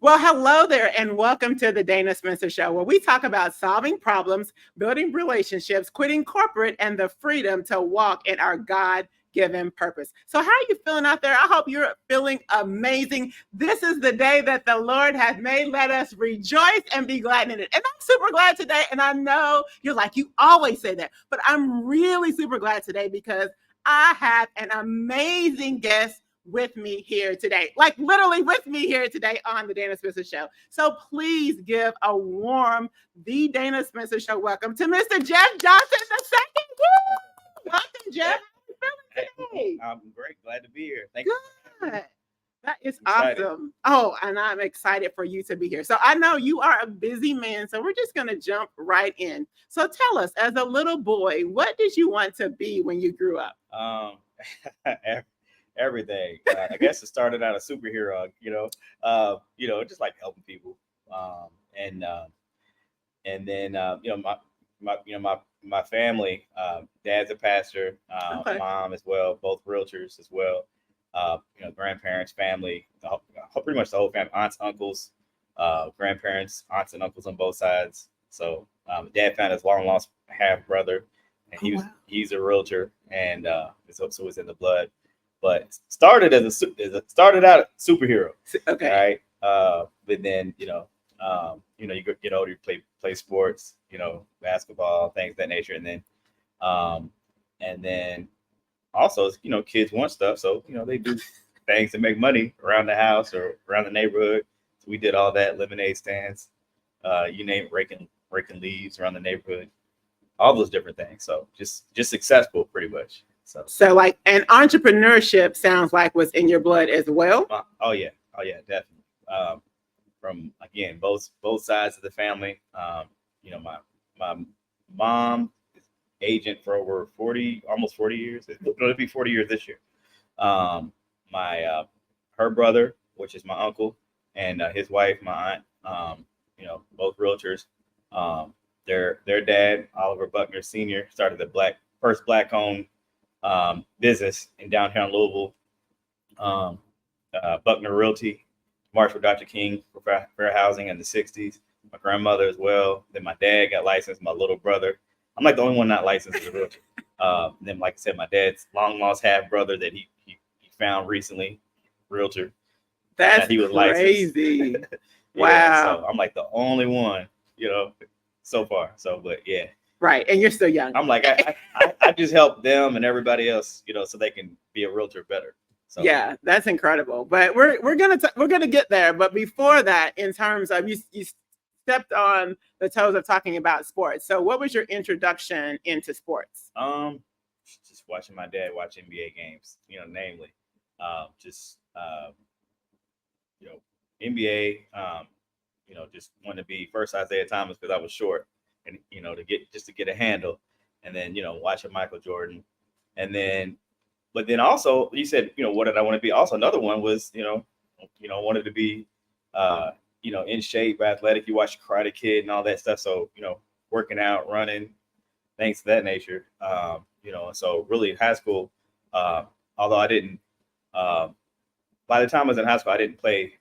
Well, hello there, and welcome to the Dana Spencer Show, where we talk about solving problems, building relationships, quitting corporate, and the freedom to walk in our God given purpose. So, how are you feeling out there? I hope you're feeling amazing. This is the day that the Lord has made. Let us rejoice and be glad in it. And I'm super glad today. And I know you're like, you always say that, but I'm really super glad today because I have an amazing guest with me here today, like literally with me here today on the Dana Spencer Show. So please give a warm The Dana Spencer Show welcome to Mr. Jeff Johnson II. Woo! Welcome, Jeff. How are you feeling today? I'm great. Glad to be here. Thank Good. you. That is Excited. awesome. Oh, and I'm excited for you to be here. So I know you are a busy man, so we're just going to jump right in. So tell us, as a little boy, what did you want to be when you grew up? Ev- Everything. I guess it started out a superhero. Just like helping people. Um, and and then my family. Dad's a pastor. Okay. Mom as well. Both realtors as well. Grandparents, family, pretty much the whole family. Aunts, uncles, grandparents, aunts and uncles on both sides. So dad found his long lost half brother, and Oh, wow. he's a realtor, and so it's in the blood. But started started out a superhero, Okay. right? But then get older, you play sports, basketball, things of that nature, um, and then also kids want stuff, so they do things to make money around the house or around the neighborhood. So we did all that, lemonade stands, you name it, raking leaves around the neighborhood, all those different things. So just successful pretty much. So So, like, and entrepreneurship sounds like was in your blood as well. oh yeah, definitely. From again both sides of the family. My mom is agent for over 40, almost 40 years. It'll be 40 years this year. My Her brother, which is my uncle, and his wife, my aunt, both realtors. Their dad, Oliver Buckner Sr., started the first black owned business in downtown Louisville, um, Buckner Realty, marched with Dr. King for fair housing in the 60s. My grandmother as well. Then my dad got licensed, my little brother. I'm like the only one not licensed as a realtor. Then, like I said, my dad's long lost half brother that he found recently, realtor. That's He was licensed. crazy. Yeah, Wow. so I'm like the only one, you know, so far. So, but yeah, Right. And you're still young. I'm like I just help them and everybody else, so they can be a realtor better. So Yeah, that's incredible. But we're gonna get there. But before that, in terms of you stepped on the toes of talking about sports. So what was your introduction into sports? just watching my dad watch NBA games, namely, just you know, NBA, just wanted to be first Isaiah Thomas because I was short, and to get a handle, and then watching Michael Jordan, and then but then also he said, what did I want to be? Also another one was wanted to be in shape, athletic. You watch Karate Kid and all that stuff, so working out, running, things of that nature. So really in high school, although I didn't. Uh, by the time I was in high school, I didn't play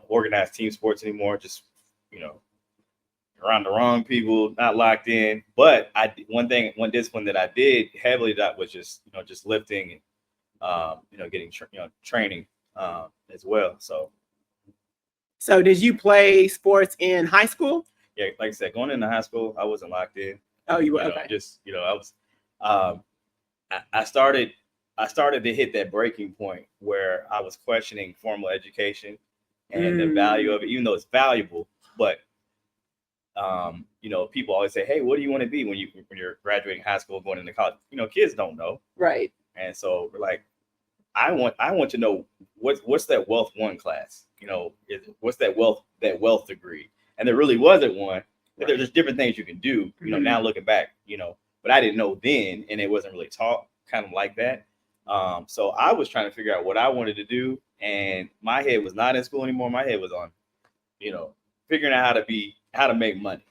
organized team sports anymore. Just you know, around the wrong people, not locked in. But one discipline that I did heavily that was just lifting and getting training as well. So So did you play sports in high school? yeah, like I said, going into high school, I wasn't locked in. Oh, you were okay. I was. Um, I started to hit that breaking point where I was questioning formal education and the value of it, even though it's valuable. But people always say, "Hey, what do you want to be when you're graduating high school, going into college?" Kids don't know, Right. and so we're like, I want to know what's that wealth one class? What's that wealth degree? And there really wasn't one. But there's just different things you can do. Now looking back, but I didn't know then, and it wasn't really taught kind of like that. So I was trying to figure out what I wanted to do, and my head was not in school anymore. My head was on, you know, figuring out how to make money.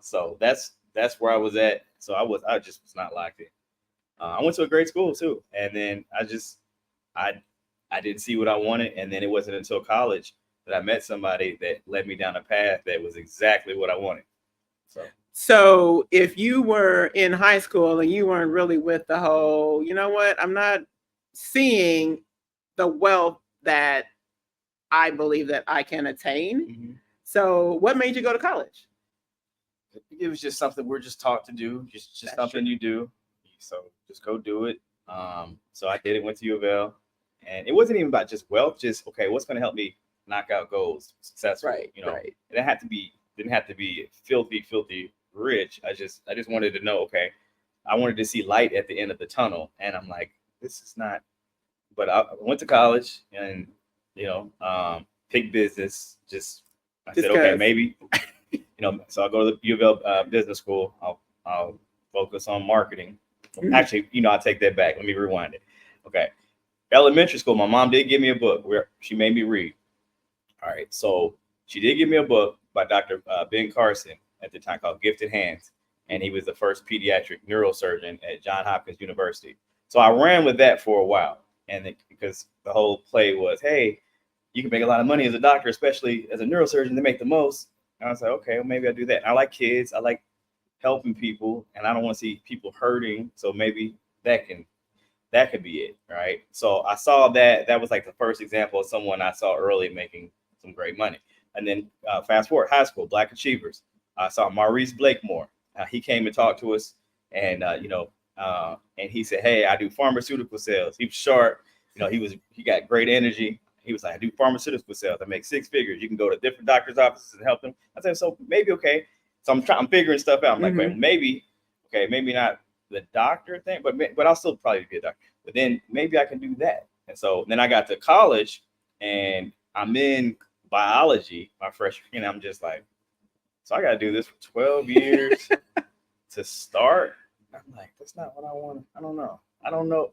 So that's where I was at. So I just was not locked in. I went to a great school too, and then I didn't see what I wanted, and then it wasn't until college that I met somebody that led me down a path that was exactly what I wanted. So if you were in high school and you weren't really with the whole, you know what, I'm not seeing the wealth that I believe that I can attain. Mm-hmm. So what made you go to college? It was just something we're just taught to do, just That's something true. you do. So just go do it. So I did it, went to U of L, and it wasn't even about just wealth, just okay, what's going to help me knock out goals, successful, Right, you know. right. It didn't have to be filthy rich. I just wanted to know, okay, I wanted to see light at the end of the tunnel, and I'm like, this is not. But I went to college and picked business. I said, okay, maybe so I'll go to the U of L business school. I'll focus on marketing. Actually, I take that back. Let me rewind it. Okay. Elementary school, my mom did give me a book where she made me read. All right. So she did give me a book by Dr. Ben Carson at the time called Gifted Hands. And he was the first pediatric neurosurgeon at Johns Hopkins University. So I ran with that for a while. And because the whole play was, hey, you can make a lot of money as a doctor, especially as a neurosurgeon, they make the most. And I was like, okay, well, maybe I'll do that. I like kids. I like helping people, and I don't want to see people hurting. So maybe that could be it, right? So I saw that was like the first example of someone I saw early making some great money. And then fast forward, high school, Black Achievers. I saw Maurice Blakemore. He came and talked to us, and and he said, hey, I do pharmaceutical sales. He was sharp. He got great energy. He was like, I do pharmaceutical sales. I make six figures. You can go to different doctors' offices and help them. I said, so maybe okay. So I'm figuring stuff out. I'm like, wait, maybe not the doctor thing, but I'll still probably be a doctor. But then maybe I can do that. And so then I got to college, and I'm in biology my freshman year, and I'm just like, so I got to do this for 12 years to start. I'm like, that's not what I want. I don't know.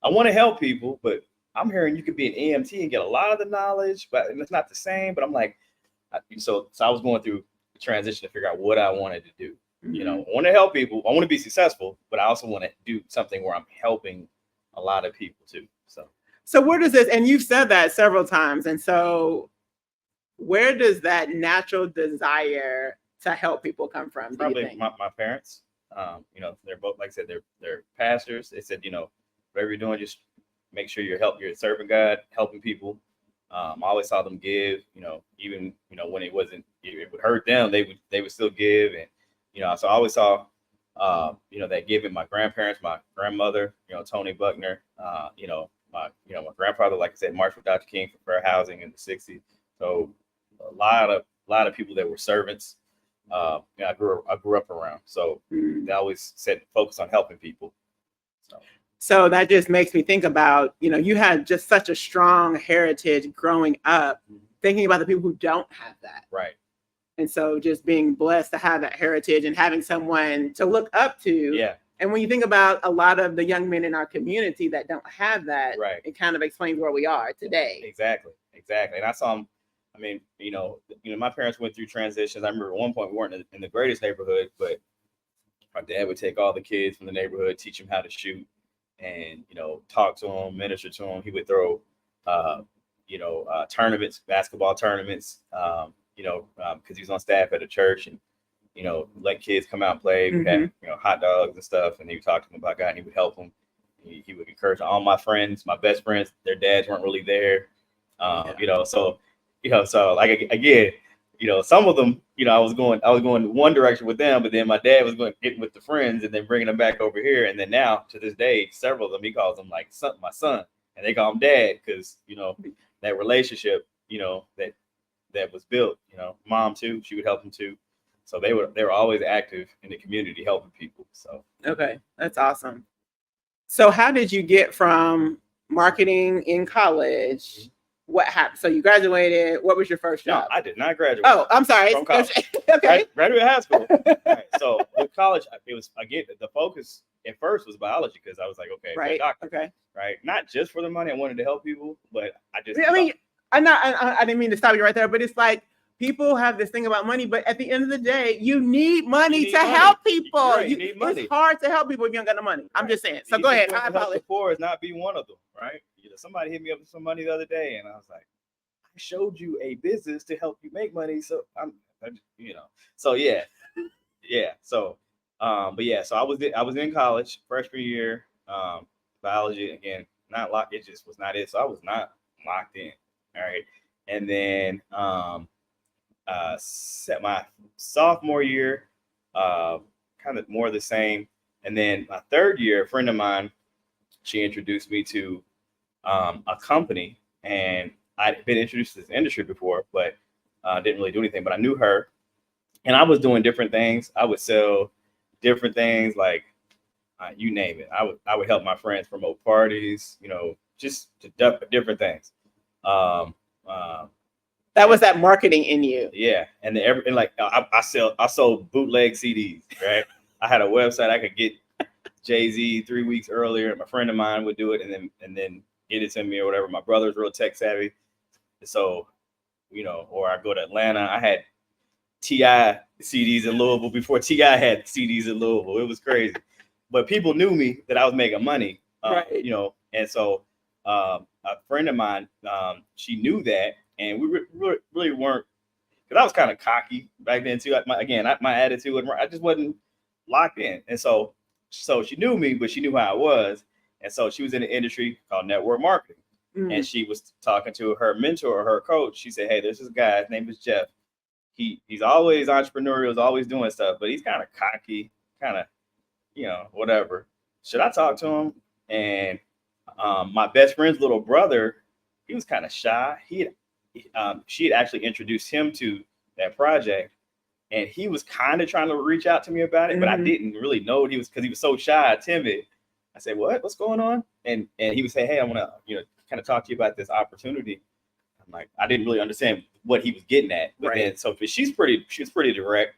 I want to help people, but I'm hearing you could be an EMT and get a lot of the knowledge, but it's not the same. But I'm like, so I was going through the transition to figure out what I wanted to do. I want to help people. I want to be successful, but I also want to do something where I'm helping a lot of people too. So where does this, and you've said that several times, and so where does that natural desire to help people come from? Probably my parents. They're both, like I said, they're pastors. They said, whatever you're doing, just make sure you're serving God, helping people. I always saw them give, even when it would hurt them, they would still give, and so I always saw that giving. My grandparents, my grandmother, Tony Buckner, my grandfather, like I said, marched with Dr. King for fair housing in the '60s. So a lot of people that were servants. I grew up around, so they always said focus on helping people. So that just makes me think about, you had just such a strong heritage growing up, thinking about the people who don't have that. Right. And so just being blessed to have that heritage and having someone to look up to. Yeah. And when you think about a lot of the young men in our community that don't have that, right, it kind of explains where we are today. Exactly. And I saw them. I mean, my parents went through transitions. I remember at one point we weren't in the greatest neighborhood, but my dad would take all the kids from the neighborhood, teach them how to shoot, and talk to them, minister to them. He would throw tournaments, basketball tournaments, because he was on staff at a church, and let kids come out and play. We had hot dogs and stuff, and he would talk to them about God, and he would help them. He would encourage all my friends, my best friends. Their dads weren't really there, so like again, some of them, I was going one direction with them, but then my dad was going with the friends and then bringing them back over here. And then now to this day, several of them, he calls them like my son, and they call him dad because, that relationship, that was built, mom too, she would help him too. So they were always active in the community, helping people. So. Okay. That's awesome. So how did you get from marketing in college? What happened? So you graduated. What was your first job? No, I did not graduate. Oh, I'm sorry. From college. Okay. Graduate high school. Right. So with college, it was, again, the focus at first was biology because I was like, okay, right. Doctor, okay. Right. Not just for the money. I wanted to help people, but I didn't mean to stop you right there, but it's like people have this thing about money, but at the end of the day, you need money to help people. Right, you need money. It's hard to help people if you don't got no money. Right. I'm just saying. So go ahead. I apologize. The poor is not be one of them, right? Somebody hit me up with some money the other day, and I was like, showed you a business to help you make money. So so yeah. So, but yeah, so I was in college freshman year, biology again, not locked. It just was not it. So I was not locked in. All right. And then, set my sophomore year, kind of more the same. And then my third year, a friend of mine, she introduced me to a company, and I'd been introduced to this industry before, but didn't really do anything. But I knew her, and I was doing different things. I would sell different things, like you name it. I would help my friends promote parties, just to different things. Um, um, That was that marketing in you. yeah, and like I sold bootleg CDs, right? I had a website I could get Jay-Z 3 weeks earlier. My friend of mine would do it, and then get it to me or whatever. My brother's real tech savvy, so or I go to Atlanta. I had T.I. CDs in Louisville before T.I. had CDs in Louisville. It was crazy, but people knew me that I was making money, Right. And so a friend of mine, she knew that, and we really weren't, because I was kind of cocky back then too. My attitude, I just wasn't locked in, and so she knew me, but she knew how I was, and so she was in the industry called network marketing, and she was talking to her mentor or her coach. She said, "Hey, there's this guy. His name is Jeff. He's always entrepreneurial, is always doing stuff, but he's kind of cocky, kind of, whatever. Should I talk to him?" And my best friend's little brother, he was kind of shy. She had actually introduced him to that project, and he was kind of trying to reach out to me about it, but I didn't really know what he was, because he was so shy, timid. I said, "What's going on?" And he would say, "Hey, I want to, kind of talk to you about this opportunity." I'm like, I didn't really understand what he was getting at, but then but she was pretty direct.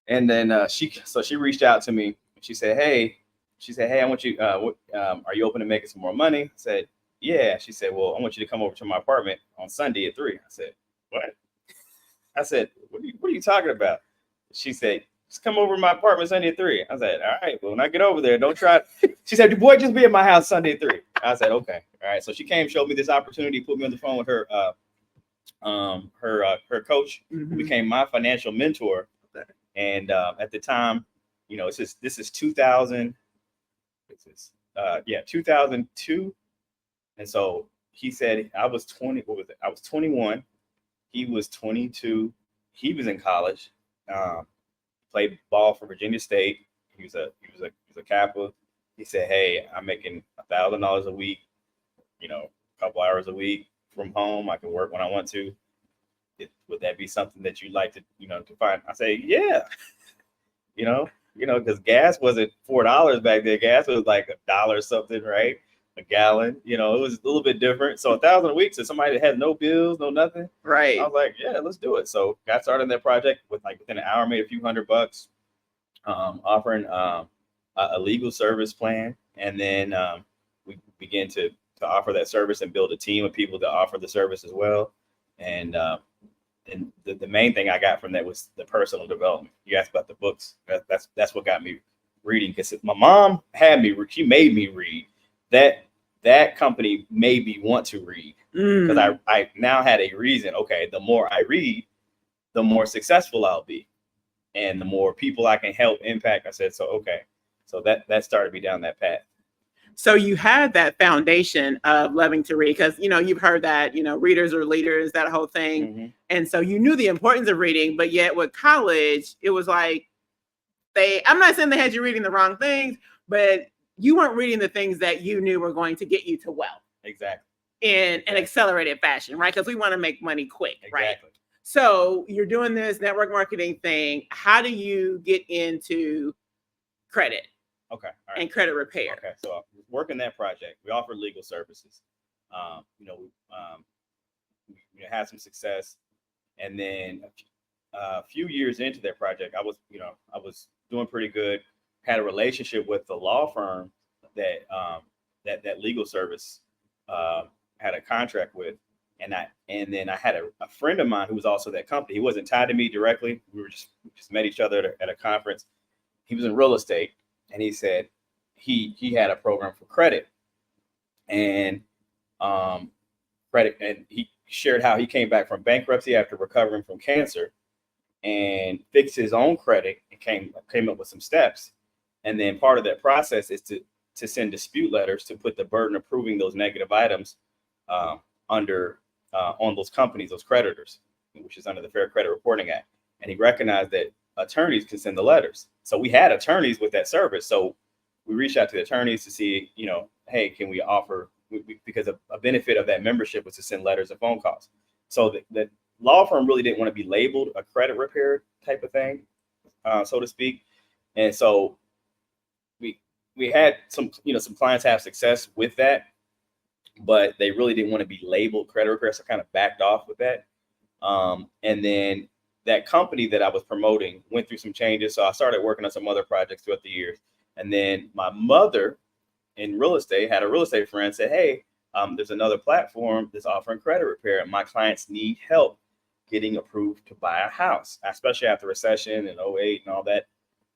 And then she reached out to me. She said, "Hey, I want you. Are you open to making some more money?" I said, "Yeah." She said, "Well, I want you to come over to my apartment on Sunday at 3." I said, "What?" I said, what are you talking about?" She said, "Just come over to my apartment Sunday at 3." I said, "All right, well, when I get over there, don't try." She said, "Boy, just be at my house Sunday at 3." I said, "Okay, all right." So she came, showed me this opportunity, put me on the phone with her her coach, who became my financial mentor. And at the time, this is 2000. This is 2002. And so he said I was 20. What was it? I was 21. He was 22. He was in college. Played ball for Virginia State. He was a Kappa. He said, "Hey, I'm making $1,000 a week. A couple hours a week from home. I can work when I want to. Would that be something that you'd like to, to find?" I say, "Yeah." Because gas wasn't $4 back then. Gas was like $1 something, right? A gallon. It was a little bit different. So 1,000 a week to somebody that has no bills, no nothing. Right. I was like, "Yeah, let's do it." So got started in that project within an hour, made a few $100, offering a legal service plan, and then we began to offer that service and build a team of people to offer the service as well. And the main thing I got from that was the personal development. You asked about the books. That's what got me reading, because my mom she made me read. That company made me want to read, because I now had a reason. Okay, the more I read, the more successful I'll be, and the more people I can help impact. I said, so okay, so that started me down that path. So you had that foundation of loving to read, because you've heard that readers are leaders, that whole thing, and so you knew the importance of reading. But yet with college, it was like I'm not saying they had you reading the wrong things, but you weren't reading the things that you knew were going to get you to wealth. Exactly. In an accelerated fashion, right? Because we want to make money quick, right? Exactly. So you're doing this network marketing thing. How do you get into credit? Okay. All right. And credit repair. Okay. So working that project, we offered legal services. We had some success, and then a few years into that project, I was doing pretty good. Had a relationship with the law firm that that legal service had a contract with, and then I had a friend of mine who was also that company. He wasn't tied to me directly. We just met each other at a conference. He was in real estate, and he said he had a program for credit, and credit, and he shared how he came back from bankruptcy after recovering from cancer and fixed his own credit and came up with some steps. And then part of that process is to send dispute letters to put the burden of proving those negative items under on those companies, those creditors, which is under the Fair Credit Reporting Act. And he recognized that attorneys can send the letters. So we had attorneys with that service. So we reached out to the attorneys to see, hey, can we offer, because a benefit of that membership was to send letters and phone calls. So the law firm really didn't want to be labeled a credit repair type of thing, so to speak. And so we had some clients have success with that, but they really didn't want to be labeled credit repair, so kind of backed off with that. And then that company that I was promoting went through some changes. So I started working on some other projects throughout the years. And then my mother in real estate had a real estate friend say, hey, there's another platform that's offering credit repair, and my clients need help getting approved to buy a house, especially after recession and 08 and all that.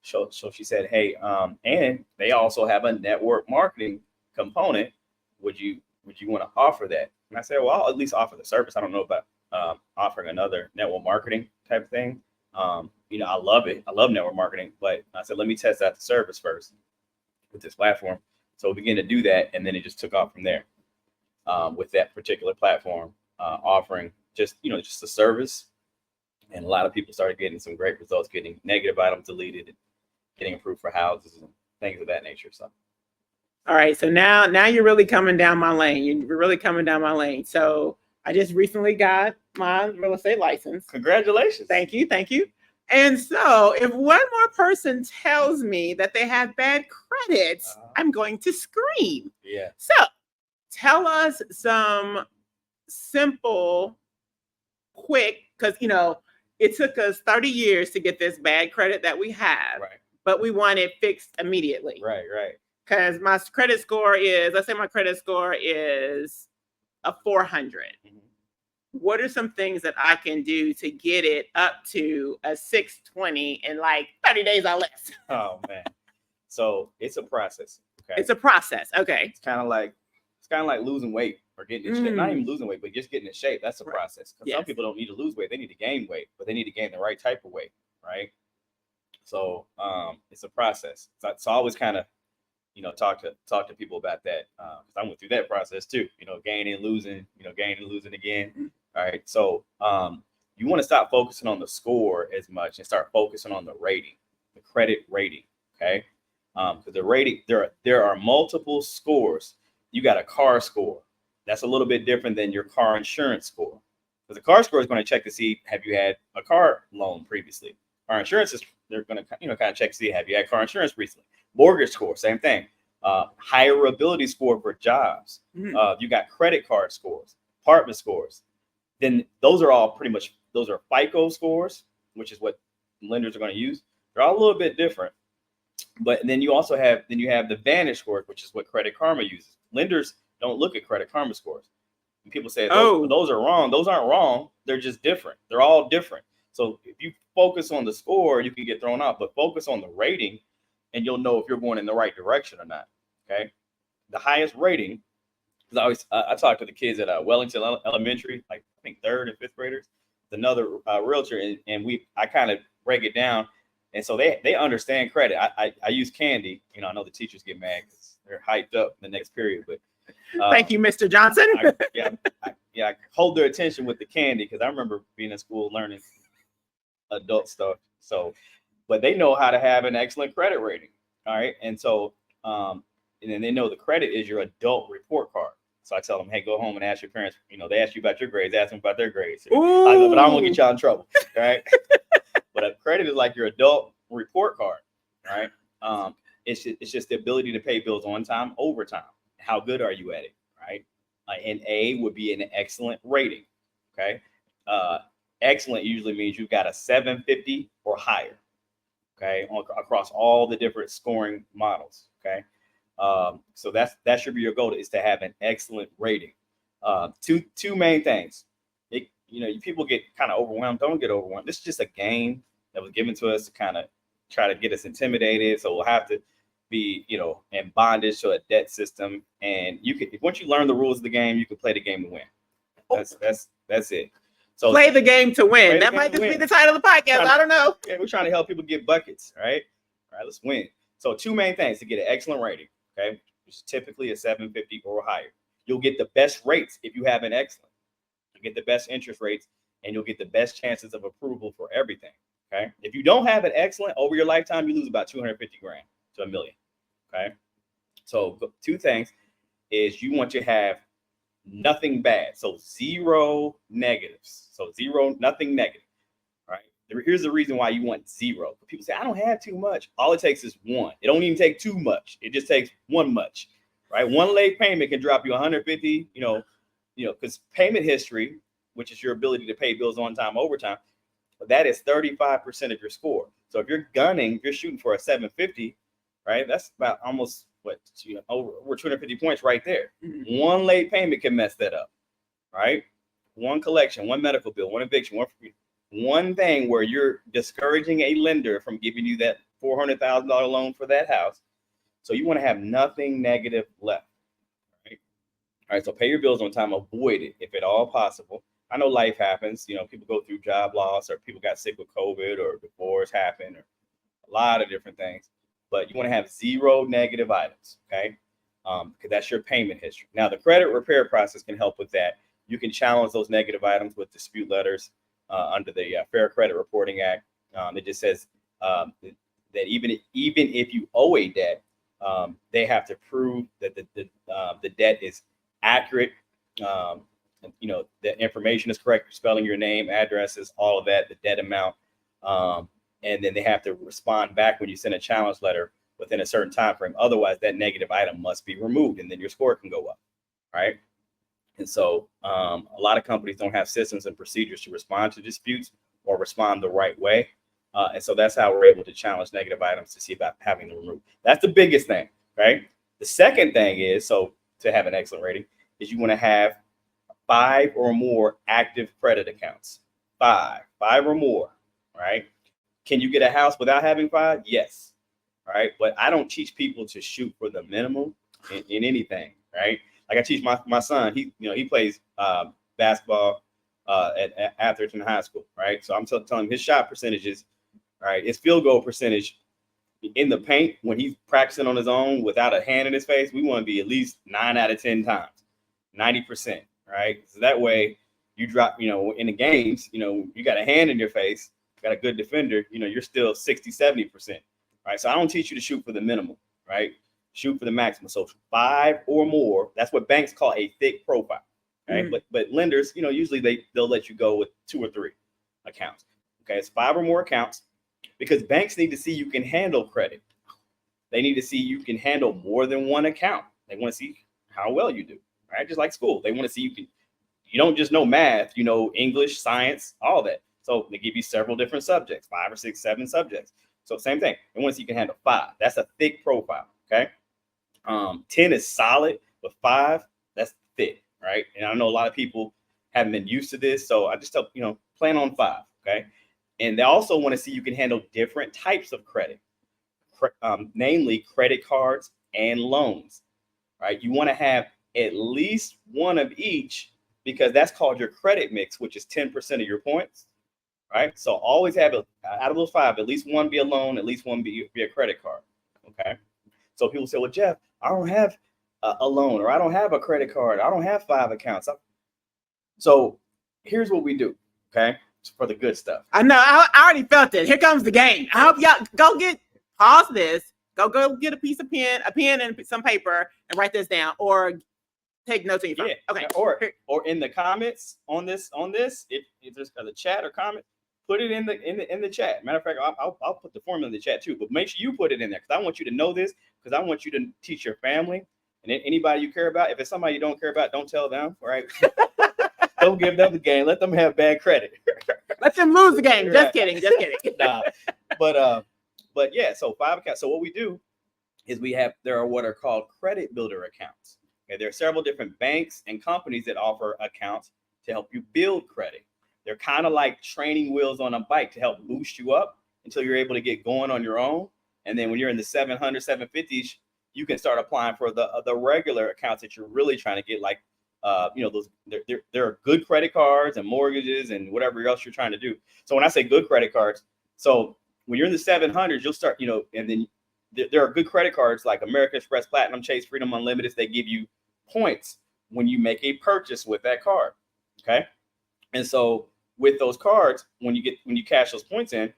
So she said, hey, and they also have a network marketing component. Would you want to offer that? And I said, well, I'll at least offer the service. I don't know about offering another network marketing type of thing. I love it. I love network marketing, but I said, let me test out the service first with this platform. So we began to do that, and then it just took off from there with that particular platform, offering just a service. And a lot of people started getting some great results, getting negative items deleted, getting approved for houses and things of that nature. So. All right. So now you're really coming down my lane. You're really coming down my lane. So I just recently got my real estate license. Congratulations. Thank you. Thank you. And so if one more person tells me that they have bad credit, I'm going to scream. Yeah. So tell us some simple, quick, because, it took us 30 years to get this bad credit that we have, right, but we want it fixed immediately. Right. Because my credit score is, let's say my credit score is a 400. Mm-hmm. What are some things that I can do to get it up to a 620 in like 30 days or less? Oh, man. So it's a process. Okay. It's a process. Okay. It's kind of like losing weight or getting in shape. Not even losing weight, but just getting in shape. That's a process. Because some people don't need to lose weight. They need to gain weight, but they need to gain the right type of weight. Right. So it's a process. So I always kind of, talk to people about that. Because I went through that process too, gaining and losing, again. All right. So you want to stop focusing on the score as much and start focusing on the rating, the credit rating. Okay. Because the rating, there are multiple scores. You got a car score. That's a little bit different than your car insurance score. Because the car score is going to check to see, have you had a car loan previously? Car insurance is, they're going to, kind of check to see, have you had car insurance recently? Mortgage score, same thing. Hireability score for jobs. Mm-hmm. You got credit card scores, apartment scores. Then those are all pretty much, those are FICO scores, which is what lenders are going to use. They're all a little bit different. But then you also have, the Vantage score, which is what Credit Karma uses. Lenders don't look at Credit Karma scores. And people say, those are wrong. Those aren't wrong. They're just different. They're all different. So if you focus on the score, you can get thrown off, but focus on the rating and you'll know if you're going in the right direction or not. Okay. The highest rating, because I talk to the kids at Wellington Elementary, like I think 3rd and 5th graders, another realtor, and I kind of break it down. And so they understand credit. I use candy. I know the teachers get mad because they're hyped up in the next period, but thank you, Mr. Johnson. I hold their attention with the candy because I remember being in school learning adult stuff. So, but they know how to have an excellent credit rating. All right. And so, and then they know the credit is your adult report card. So I tell them, hey, go home and ask your parents, they ask you about your grades, ask them about their grades. But I don't want to get y'all in trouble. All right. But a credit is like your adult report card. Right. It's just the ability to pay bills on time, over time. How good are you at it? Right. An A would be an excellent rating. Okay. Excellent usually means you've got a 750 or higher. Okay. Across all the different scoring models. Okay. So that should be your goal, is to have an excellent rating. Two main things. People get kind of overwhelmed. Don't get overwhelmed. This is just a game that was given to us to kind of try to get us intimidated. So we'll have to be, in bondage to a debt system. And once you learn the rules of the game, you can play the game to win. That's it. So play the game to win. That might just be the title of the podcast. I don't know. Yeah, we're trying to help people get buckets, right? All right, let's win. So two main things to get an excellent rating, okay, which is typically a 750 or higher. You'll get the best rates if you have an excellent. You'll get the best interest rates, and you'll get the best chances of approval for everything. Okay. If you don't have an excellent over your lifetime, you lose about 250 grand to $1 million. Okay. So two things is you want to have nothing bad. So zero negatives. So zero, nothing negative. Right. Here's the reason why you want zero. People say, I don't have too much. All it takes is one. It don't even take too much. It just takes one much. Right. One late payment can drop you 150, because payment history, which is your ability to pay bills on time, overtime, that is 35% of your score. So if you're shooting for a 750, right? That's about almost over 250 points right there. Mm-hmm. One late payment can mess that up, right? One collection, one medical bill, one eviction, one thing where you're discouraging a lender from giving you that $400,000 loan for that house. So you want to have nothing negative left, right? All right, so pay your bills on time, avoid it if at all possible. I know life happens, people go through job loss, or people got sick with COVID, or divorce happened, or a lot of different things, but you want to have zero negative items, okay? Because that's your payment history. Now, the credit repair process can help with that. You can challenge those negative items with dispute letters under the Fair Credit Reporting Act. It just says that even if you owe a debt, they have to prove that the debt is accurate. The information is correct, spelling your name, addresses, all of that, the debt amount. And then they have to respond back when you send a challenge letter within a certain time frame. Otherwise, that negative item must be removed, and then your score can go up, right? And so a lot of companies don't have systems and procedures to respond to disputes or respond the right way. And so that's how we're able to challenge negative items to see about having them removed. That's the biggest thing, right? The second thing is, so to have an excellent rating, is you want to have 5 or more active credit accounts. Five or more, right? Can you get a house without having 5? Yes, right? But I don't teach people to shoot for the minimum in anything, right? Like I teach my son, he plays basketball at Atherton High School, right? So I'm telling him his shot percentages, right? His field goal percentage in the paint when he's practicing on his own without a hand in his face, we want to be at least 9 out of 10 times, 90%. Right. So that way you drop, in the games, you got a hand in your face, got a good defender, you're still 60, 70%. Right. So I don't teach you to shoot for the minimum, right? Shoot for the maximum. So 5 or more, that's what banks call a thick profile. Right. Mm-hmm. But lenders, usually they'll let you go with 2 or 3 accounts. Okay. It's 5 or more accounts because banks need to see you can handle credit. They need to see you can handle more than one account. They want to see how well you do. Right, just like school, they want to see you don't just know math, English, science, all that. So they give you several different subjects, 5 or 6, 7 subjects. So same thing. They want to see you can handle 5. That's a thick profile. Okay. 10 is solid, but 5, that's thick, right? And I know a lot of people haven't been used to this, so I just tell plan on 5. Okay. And they also want to see you can handle different types of credit, namely credit cards and loans. Right. You want to have at least one of each, because that's called your credit mix, which is 10% of your points, right? So always have out of those 5, at least one be a loan, at least one be a credit card, okay? So people say, well, Jeff, I don't have a loan, or I don't have a credit card, I don't have 5 accounts. So here's what we do, okay, for the good stuff. I know, I already felt it. Here comes the game. I hope y'all pause this, go get a pen and some paper and write this down, or take notes on your phone. Yeah. Okay. Or in the comments on this, if there's a chat or comment, put it in the chat. Matter of fact, I'll put the formula in the chat too. But make sure you put it in there, because I want you to know this, because I want you to teach your family and anybody you care about. If it's somebody you don't care about, don't tell them. Right? Don't give them the game. Let them have bad credit. Let them lose the game. Just kidding. Nah. But yeah. So 5 accounts. So what we do is there are what are called credit builder accounts. Okay, there are several different banks and companies that offer accounts to help you build credit. They're kind of like training wheels on a bike to help boost you up until you're able to get going on your own. And then when you're in the 700, 750s, you can start applying for the regular accounts that you're really trying to get, like those there are good credit cards and mortgages and whatever else you're trying to do. So when I say good credit cards, so when you're in the 700s, you'll start, and then there are good credit cards like American Express, Platinum, Chase, Freedom Unlimited. They give you points when you make a purchase with that card. Okay. And so with those cards, when you cash those points in,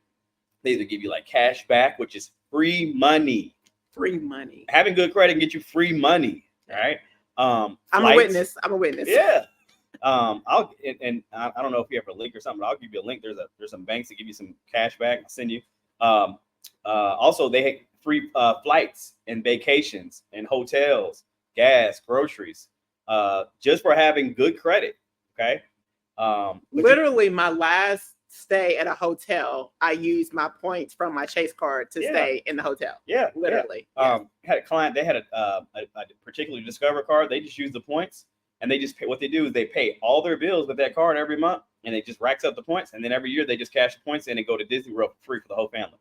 they either give you like cash back, which is free money. Free money. Having good credit can get you free money. Right. I'm a witness. Yeah. I don't know if you have a link or something, but I'll give you a link. There's some banks that give you some cash back. I'll send you. Also, they have free flights and vacations and hotels, gas, groceries, just for having good credit. Okay. Literally, my last stay at a hotel, I used my points from my Chase card to stay in the hotel. Yeah, literally. Yeah. Had a client. They had a particular Discover card. They just use the points, and they just pay. What they do is they pay all their bills with that card every month, and it just racks up the points. And then every year they just cash the points in and go to Disney World for free for the whole family.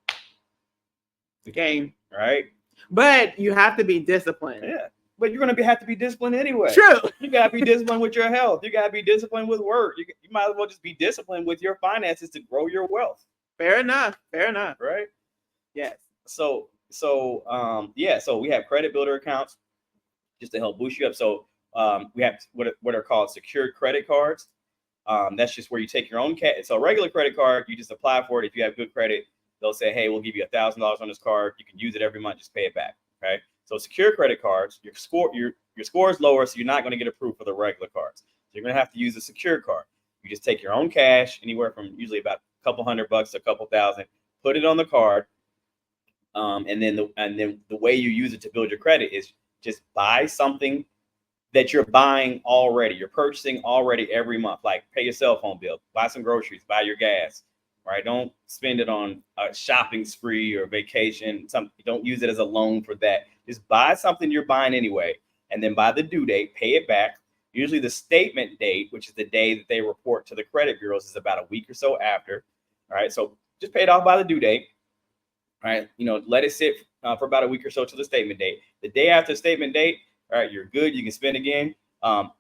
The game, right? But you have to be disciplined. Yeah. But you're going to have to be disciplined anyway. True. You got to be disciplined with your health. You got to be disciplined with work. You might as well just be disciplined with your finances to grow your wealth. Fair enough. Right? Yes. So we have credit builder accounts just to help boost you up. So we have what are called secured credit cards. That's just where you take your own cash. So a regular credit card, you just apply for it. If you have good credit, they'll say, hey, we'll give you $1,000 on this card. You can use it every month. Just pay it back. Okay. So secure credit cards, your score is lower, so you're not going to get approved for the regular cards. So you're going to have to use a secure card. You just take your own cash, anywhere from usually about a couple $100 to a couple thousand, put it on the card, and then the way you use it to build your credit is just buy something that you're buying already. You're purchasing already every month, like pay your cell phone bill, buy some groceries, buy your gas. Right? Don't spend it on a shopping spree or vacation. Don't use it as a loan for that. Just buy something you're buying anyway, and then by the due date, pay it back. Usually the statement date, which is the day that they report to the credit bureaus, is about a week or so after. All right, so just pay it off by the due date. All right, let it sit for about a week or so to the statement date. The day after the statement date, all right, you're good. You can spend again, and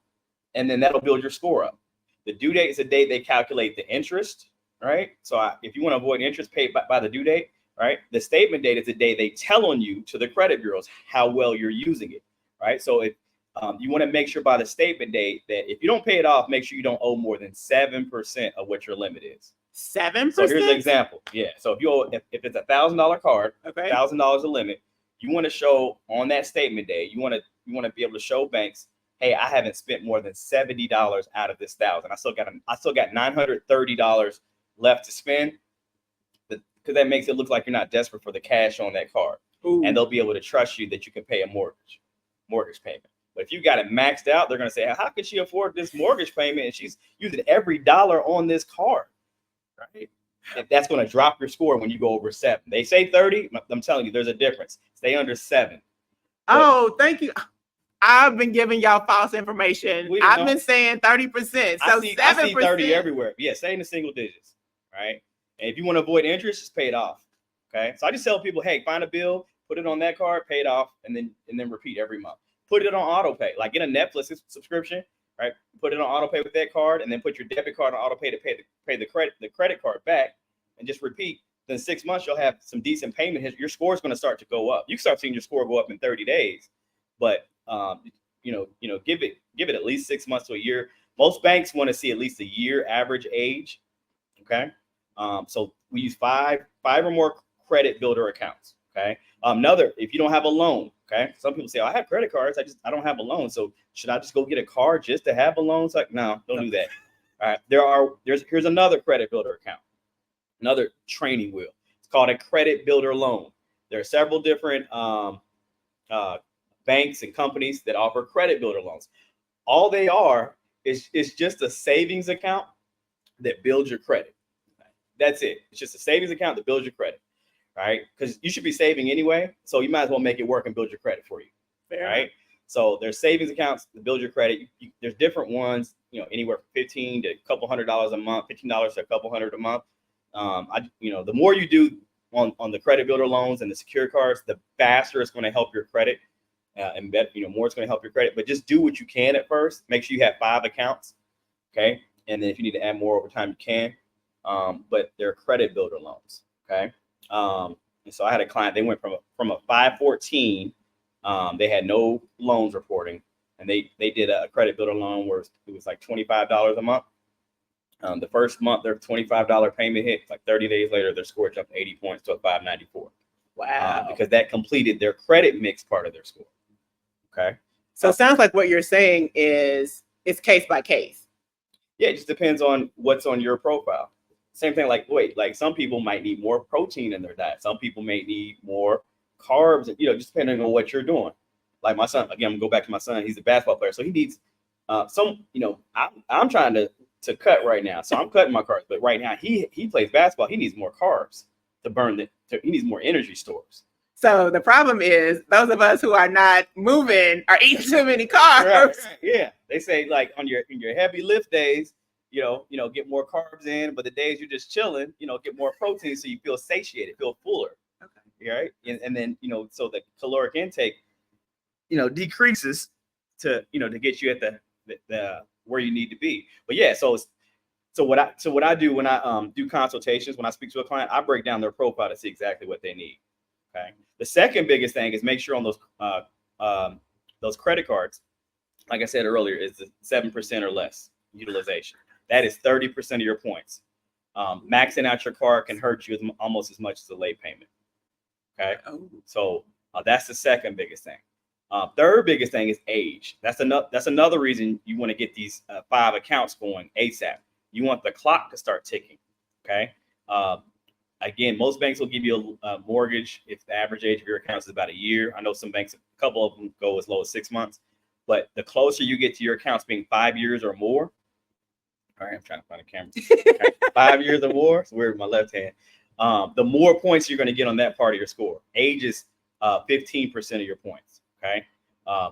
then that'll build your score up. The due date is the date they calculate the interest. Right. So if you want to avoid interest paid by the due date, right, the statement date is the day they tell on you to the credit bureaus how well you're using it. Right. So if you want to make sure by the statement date that if you don't pay it off, make sure you don't owe more than 7% of what your limit is. 7%. So here's an example. Yeah. So if you owe, if it's $1,000 card, okay, $1,000 a limit, you want to show on that statement day, you want to be able to show banks, hey, I haven't spent more than $70 out of this $1,000. I still got $930 left to spend, because that makes it look like you're not desperate for the cash on that card. Ooh. And they'll be able to trust you that you can pay a mortgage payment. But if you got it maxed out, they're going to say, how can she afford this mortgage payment and she's using every dollar on this card, right? If that's going to drop your score when you go over 7. They say 30. I'm telling you, there's a difference. Stay under 7. Oh, thank you. I've been giving y'all false information. I've been saying 30%. So 7%. I see 30 everywhere. Yeah, stay in the single digits. Right. And if you want to avoid interest, just pay it off. Okay. So I just tell people, hey, find a bill, put it on that card, pay it off, and then repeat every month. Put it on auto pay, like get a Netflix subscription, right? Put it on auto pay with that card, and then put your debit card on auto pay to pay the credit card back, and just repeat. Then 6 months, you'll have some decent payment. Your score is going to start to go up. You can start seeing your score go up in 30 days, but give it at least 6 months to a year. Most banks want to see at least a year average age. Okay. So we use five or more credit builder accounts. Okay. If you don't have a loan, okay. Some people say, I have credit cards. I don't have a loan. So should I just go get a card just to have a loan? It's like, no, don't do that. All right. Here's another credit builder account, another training wheel. It's called a credit builder loan. There are several different banks and companies that offer credit builder loans. All they are is just a savings account that builds your credit. That's it. It's just a savings account that builds your credit, right? Because you should be saving anyway, so you might as well make it work and build your credit for you, right? So there's savings accounts that build your credit. There's different ones, anywhere from $15 to a couple $100 a month, $15 to a couple $100 a month. The more you do on the credit builder loans and the secure cards, the faster it's going to help your credit. and bet, more is going to help your credit. But just do what you can at first. Make sure you have 5 accounts, okay? And then if you need to add more over time, you can. But they're credit builder loans, okay? And so I had a client. They went from a 514. They had no loans reporting, and they did a credit builder loan where it was like $25 a month. The first month, their $25 payment hit. Like 30 days later, their score jumped 80 points to a 594. Wow. Because that completed their credit mix part of their score. Okay. So it sounds like what you're saying is it's case by case. Yeah, it just depends on what's on your profile. Same thing, like some people might need more protein in their diet. Some people may need more carbs, just depending on what you're doing. Like my son, again, I'm gonna go back to my son. He's a basketball player, so he needs I'm trying to cut right now, so I'm cutting my carbs. But right now, he plays basketball. He needs more carbs to burn he needs more energy stores. So the problem is those of us who are not moving are eating too many carbs. Right. Yeah, they say like in your heavy lift days, get more carbs in, but the days you're just chilling, get more protein so you feel satiated, feel fuller. Okay. Right. And then, so the caloric intake, decreases to get you at the where you need to be. But yeah, so what I do when I do consultations, when I speak to a client, I break down their profile to see exactly what they need. Okay. The second biggest thing is make sure on those credit cards, like I said earlier, is the 7% or less utilization. That is 30% of your points. Maxing out your card can hurt you almost as much as a late payment. Okay. So that's the second biggest thing. Third biggest thing is age. That's another reason you want to get these 5 accounts going ASAP. You want the clock to start ticking. Okay. Again, most banks will give you a mortgage if the average age of your accounts is about a year. I know some banks, a couple of them go as low as 6 months. But the closer you get to your accounts being 5 years or more, all right, I'm trying to find a camera. Okay, 5 years or more, so we're with my left hand. The more points you're going to get on that part of your score. Age is 15% of your points. Okay.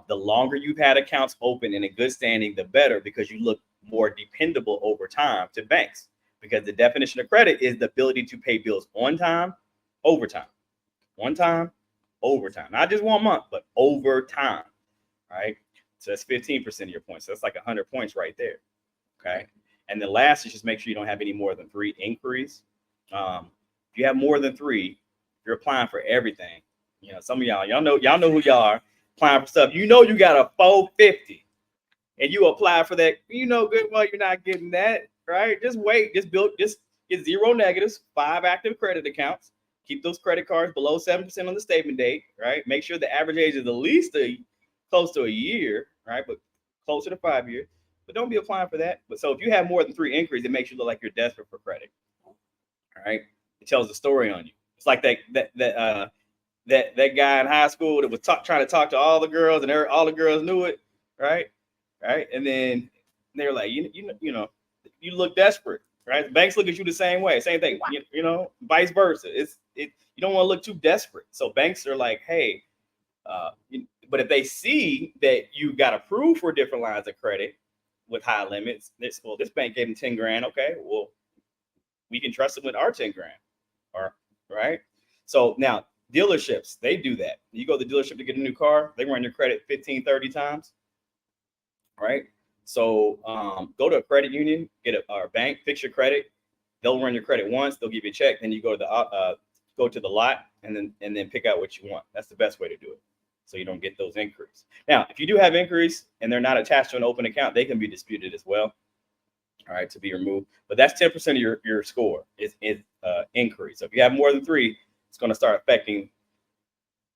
The longer you've had accounts open and in good standing, the better, because you look more dependable over time to banks. Because the definition of credit is the ability to pay bills on time, over time. On time, over time. Not just 1 month, but over time. Right. So that's 15% of your points. So that's like 100 points right there. Okay. And then last is just make sure you don't have any more than 3 inquiries. If you have more than 3, you're applying for everything. Some of y'all know who y'all are, applying for stuff. You got a 450 and you apply for that. Good well you're not getting that, right? Just wait, just get 0 negatives, 5 active credit accounts. Keep those credit cards below 7% on the statement date, right? Make sure the average age is at least close to a year, right? But closer to 5 years. But don't be applying for that. But so if you have more than 3 inquiries, it makes you look like you're desperate for credit. All right. It tells the story on you. It's like that guy in high school that was trying to talk to all the girls, and all the girls knew it, right? Right. And then they were like, you look desperate, right? Banks look at you the same way. Same thing, vice versa. You don't want to look too desperate. So banks are like, hey, but if they see that you got approved for different lines of credit with high limits, this bank gave him 10 grand. Okay, well, we can trust them with our 10 grand. Or right. So now dealerships, they do that. You go to the dealership to get a new car, they run your credit 15, 30 times. Right. So go to a credit union, or bank, fix your credit. They'll run your credit once, they'll give you a check, then you go to the lot and then pick out what you want. That's the best way to do it. So you don't get those inquiries. Now, if you do have inquiries and they're not attached to an open account, they can be disputed as well. All right, to be removed. But that's 10% of your score is inquiries. So if you have more than 3, it's going to start affecting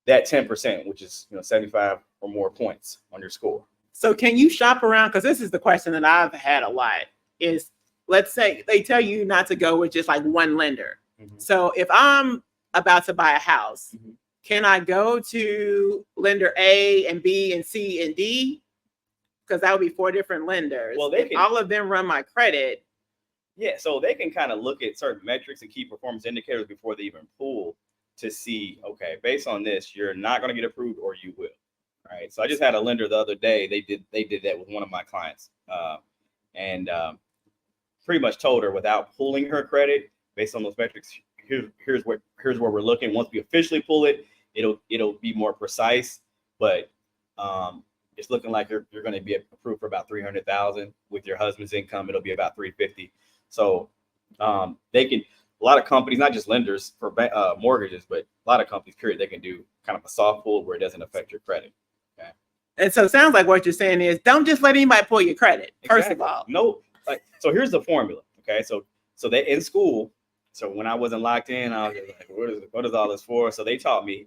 that 10%, which is 75 or more points on your score. So can you shop around? Because this is the question that I've had a lot. Is, let's say they tell you not to go with just like one lender. Mm-hmm. So if I'm about to buy a house, mm-hmm. Can I go to lender A and B and C and D? Because that would be 4 different lenders. Well, all of them run my credit. Yeah, so they can kind of look at certain metrics and key performance indicators before they even pull to see, okay, based on this, you're not going to get approved or you will. Right. So I just had a lender the other day. They did that with one of my clients, and pretty much told her without pulling her credit based on those metrics. Here's where we're looking. Once we officially pull it, it'll be more precise. But It's looking like you're going to be approved for about 300,000. With your husband's income, it'll be about 350. So they can, a lot of companies, not just lenders for mortgages, but a lot of companies, period, they can do kind of a soft pull where it doesn't affect your credit. Okay. And so it sounds like what you're saying is don't just let anybody pull your credit. First of all, no. So here's the formula. Okay, so they in school. So when I wasn't locked in, I was just like, what is all this for? So they taught me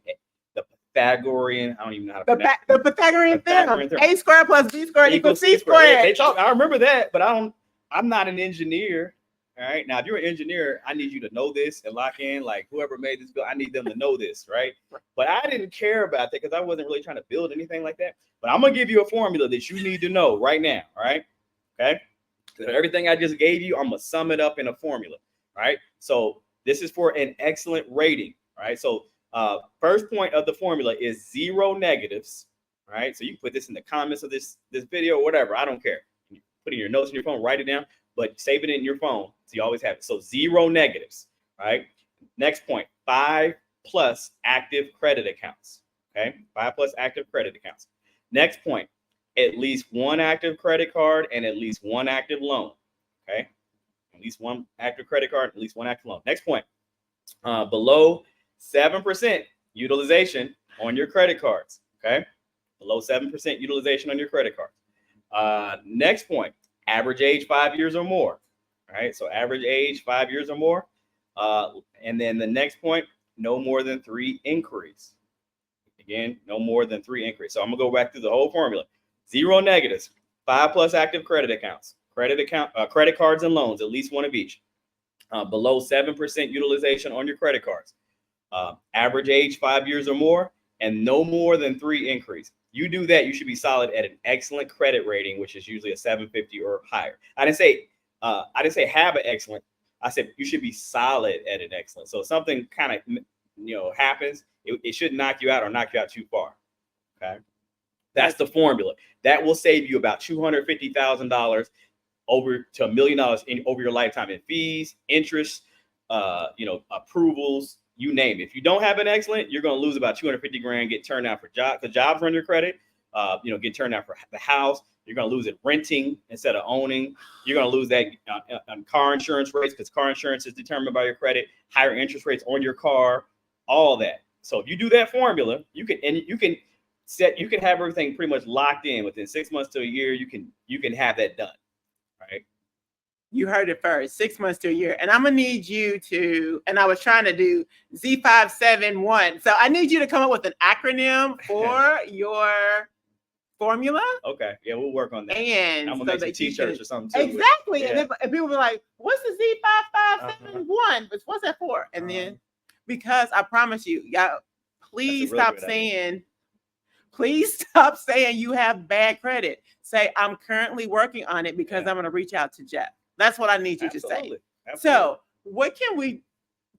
the Pythagorean. I don't even know how to pronounce the Pythagorean theorem. A squared plus B squared equals C squared. They taught. I remember that, but I'm not an engineer. All right. Now, if you're an engineer, I need you to know this and lock in. Like whoever made this bill, I need them to know this, right? But I didn't care about that because I wasn't really trying to build anything like that. But I'm gonna give you a formula that you need to know right now. All right. Okay. So everything I just gave you, I'm gonna sum it up in a formula. Right. So this is for an excellent rating. Right. So first point of the formula is 0 negatives. Right. So you can put this in the comments of this video or whatever. I don't care. You put it in your notes in your phone, write it down, but save it in your phone so you always have it. So 0 negatives. Right. Next point, 5+ active credit accounts. Okay. 5+ active credit accounts. Next point, at least 1 active credit card and at least 1 active loan. Okay. At least 1 active credit card, at least 1 active loan. Next point, below 7% utilization on your credit cards. Okay. Below 7% utilization on your credit cards. Next point, average age 5 years or more. All right. So average age 5 years or more. And then the next point, no more than 3 inquiries. Again, no more than 3 inquiries. So I'm gonna go back through the whole formula. 0 negatives, 5+ active credit accounts, credit cards and loans, at least 1 of each. Below 7% utilization on your credit cards. Average age 5 years or more, and no more than 3 inquiries. You do that, you should be solid at an excellent credit rating, which is usually a 750 or higher. I didn't say have an excellent. I said you should be solid at an excellent. So if something kind of happens, it shouldn't knock you out or knock you out too far. Okay, that's the formula. That will save you about $250,000 over to $1 million over your lifetime in fees, interest, approvals, you name it. If you don't have an excellent, you're going to lose about 250 grand, get turned down for jobs, because jobs run your credit, get turned down for the house. You're going to lose it renting instead of owning. You're going to lose that on car insurance rates, because car insurance is determined by your credit, higher interest rates on your car, all that. So if you do that formula, you can have everything pretty much locked in within 6 months to a year. You can have that done. Right. You heard it first, 6 months to a year. And I'm going to need you to, and I was trying to do Z571. So I need you to come up with an acronym for your formula. Okay. Yeah, we'll work on that. And I'm going to make some t-shirts or something too. Exactly. Yeah. And people were like, what's the Z5571? But what's that for? And then, because I promise you, y'all, please stop saying you have bad credit. Say, I'm currently working on it because I'm going to reach out to Jeff. That's what I need you to say. Absolutely. So what can we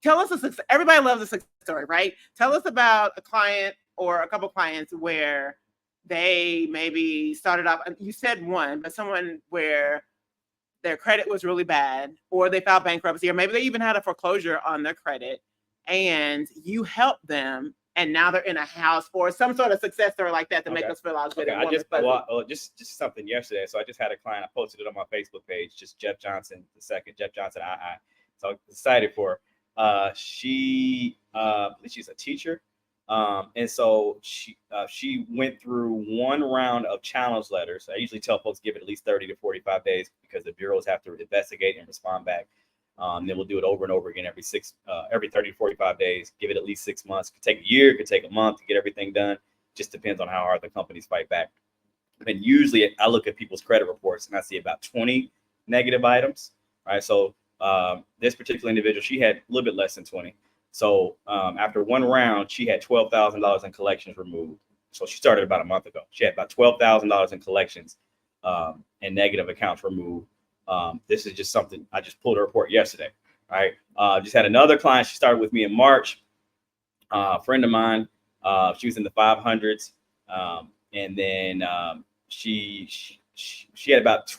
tell us? Everybody loves a success story, right? Tell us about a client or a couple clients where they maybe started off, you said one, but someone where their credit was really bad, or they filed bankruptcy, or maybe they even had a foreclosure on their credit, and you helped them, and now they're in a house, or some sort of success story like that to make us feel good. Just something yesterday. So I just had a client. I posted it on my Facebook page. Just Jeff Johnson II, Jeff Johnson II. So I'm excited for her. She's a teacher, and so she went through 1 round of challenge letters. I usually tell folks give it at least 30 to 45 days because the bureaus have to investigate and respond back. Then we'll do it over and over again every 30 to 45 days. Give it at least 6 months. Could take a year, could take a month to get everything done. Just depends on how hard the companies fight back. And usually I look at people's credit reports and I see about 20 negative items. Right. So this particular individual, she had a little bit less than 20. So after 1 round, she had $12,000 in collections removed. So she started about a month ago. She had about $12,000 in collections and negative accounts removed. This is just something I just pulled a report yesterday. Right. Just had another client. She started with me in March. A friend of mine. She was in the 500s. And then she had about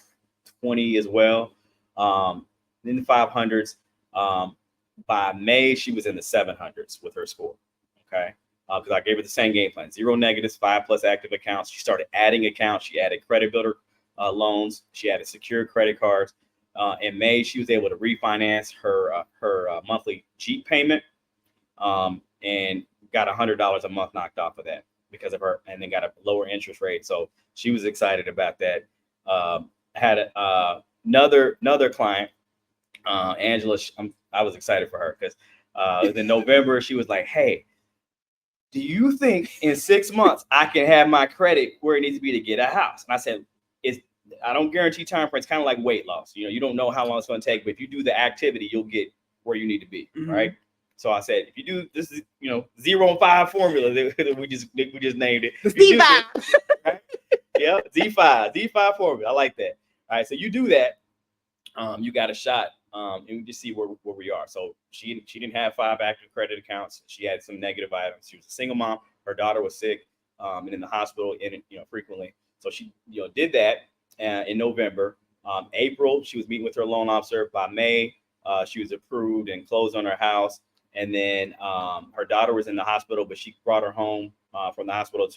20 as well. In the 500s. By May, she was in the 700s with her score. Okay. because I gave her the same game plan: 0 negatives, 5+ active accounts. She started adding accounts. She added credit builder loans. She added secured credit cards. In May, she was able to refinance her monthly Jeep payment, and got $100 a month knocked off of that because of her, and then got a lower interest rate. So she was excited about that. Had another client, Angela. I was excited for her because in November she was like, "Hey, do you think in 6 months I can have my credit where it needs to be to get a house?" And I said, I don't guarantee time frame. It's kind of like weight loss. You don't know how long it's going to take, but if you do the activity, you'll get where you need to be, right? So I said, if you do this, is 0 and 5 formula that we just named it. Z5. Right? Yeah, Z5 formula. I like that. All right, so you do that, you got a shot, and we just see where we are. So she didn't have 5 active credit accounts. She had some negative items. She was a single mom. Her daughter was sick, and in the hospital, frequently. So she did that in November. April, she was meeting with her loan officer. By May, she was approved and closed on her house. And then her daughter was in the hospital, but she brought her home from the hospital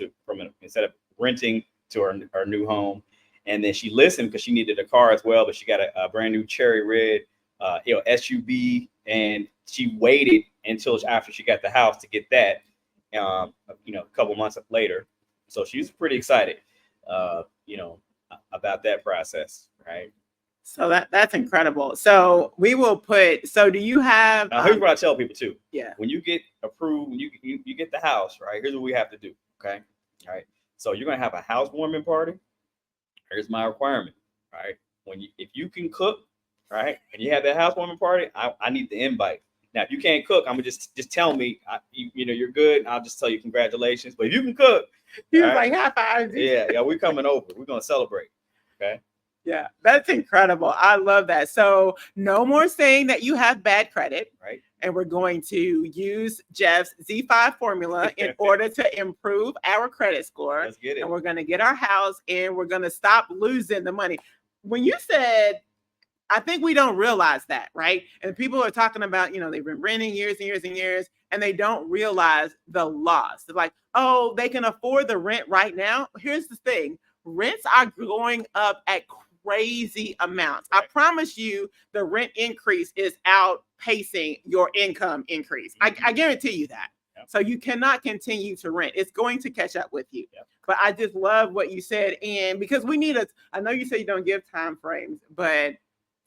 instead of renting to her new home. And then she listened because she needed a car as well, but she got a brand new cherry red SUV, and she waited until after she got the house to get that, a couple months later. So she's pretty excited, about that process, right? So that's incredible. So we will put. So do you have? Now, here's what I tell people too. Yeah. When you get approved, when you get the house, right? Here's what we have to do. Okay. All right. So you're gonna have a housewarming party. Here's my requirement. Right. If you can cook, right, and you have that housewarming party, I need the invite. Now, if you can't cook, I'm gonna just tell me, you're good. I'll just tell you congratulations. But if you can cook, he was like, high five. Yeah, we're coming over. We're gonna celebrate. Okay. Yeah, that's incredible. I love that. So no more saying that you have bad credit. Right. And we're going to use Jeff's Z5 formula in order to improve our credit score. Let's get it. And we're going to get our house, and we're going to stop losing the money. When you said, I think we don't realize that, right? And people are talking about, they've been renting years and years and years, and they don't realize the loss. They're like, oh, they can afford the rent right now. Here's the thing. Rents are going up at crazy amounts. Right. I promise you the rent increase is outpacing your income increase. Mm-hmm. I guarantee you that. Yep. So you cannot continue to rent. It's going to catch up with you. Yep. But I just love what you said. And because I know you say you don't give time frames, but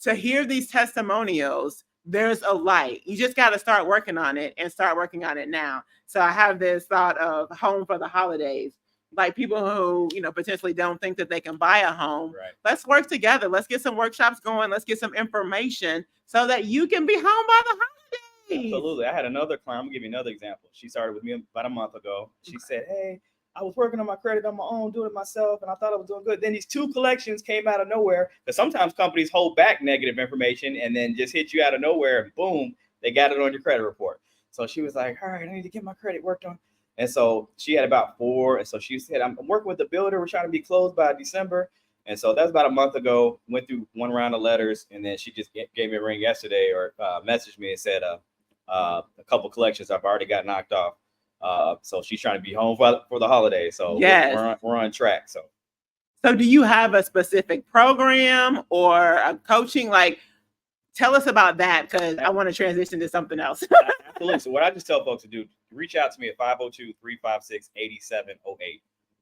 to hear these testimonials, there's a light. You just got to start working on it and start working on it now. So I have this thought of home for the holidays. Like people who, potentially don't think that they can buy a home. Right. Let's work together. Let's get some workshops going. Let's get some information so that you can be home by the holidays. Absolutely. I had another client. I'm going to give you another example. She started with me about a month ago. She said, hey, I was working on my credit on my own, doing it myself, and I thought I was doing good. Then these 2 collections came out of nowhere. Because sometimes companies hold back negative information and then just hit you out of nowhere, and boom, they got it on your credit report. So she was like, all right, I need to get my credit worked on. And so she had about 4. And so she said, I'm working with the builder. We're trying to be closed by December. And so that's about a month ago. Went through 1 round of letters. And then she just gave me a ring yesterday, or messaged me and said a couple collections I've already got knocked off. So she's trying to be home for the holidays. So yes. we're on track. So do you have a specific program or a coaching? Like, tell us about that, because I want to transition to something else. Absolutely. So what I just tell folks to do, reach out to me at 502-356-8708.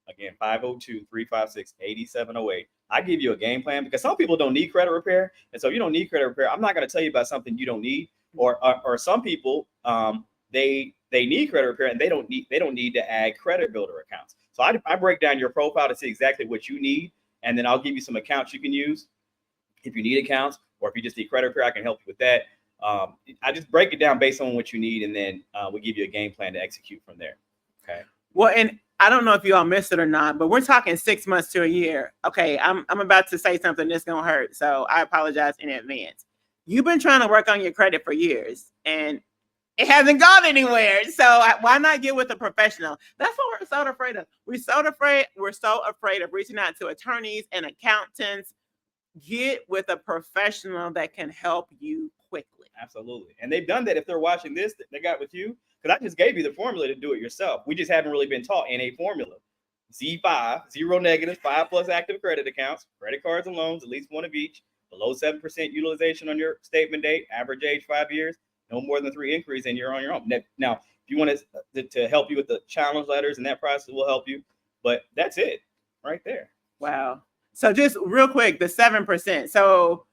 Again, 502-356-8708. I give you a game plan, because some people don't need credit repair. And so if you don't need credit repair, I'm not going to tell you about something you don't need. Or some people, they need credit repair and they don't need to add credit builder accounts. So I break down your profile to see exactly what you need. And then I'll give you some accounts you can use if you need accounts, or if you just need credit repair, I can help you with that. I just break it down based on what you need, and then we give you a game plan to execute from there. Okay. Well, and I don't know if you all missed it or not, but we're talking 6 months to a year. Okay, I'm about to say something that's gonna hurt, so I apologize in advance. You've been trying to work on your credit for years, and it hasn't gone anywhere. So why not get with a professional? That's what we're so afraid of. We're so afraid of reaching out to attorneys and accountants. Get with a professional that can help you quickly. Absolutely. And they've done that. If they're watching this, they got with you, because I just gave you the formula to do it yourself. We just haven't really been taught in a formula. Z5, 0 negative, 5 plus active credit accounts, credit cards and loans, at least one of each, below 7% utilization on your statement date, average age 5 years, no more than 3 inquiries, and you're on your own. Now, if you want to help you with the challenge letters and that process, will help you. But that's it right there. Wow. So just real quick, the 7%. So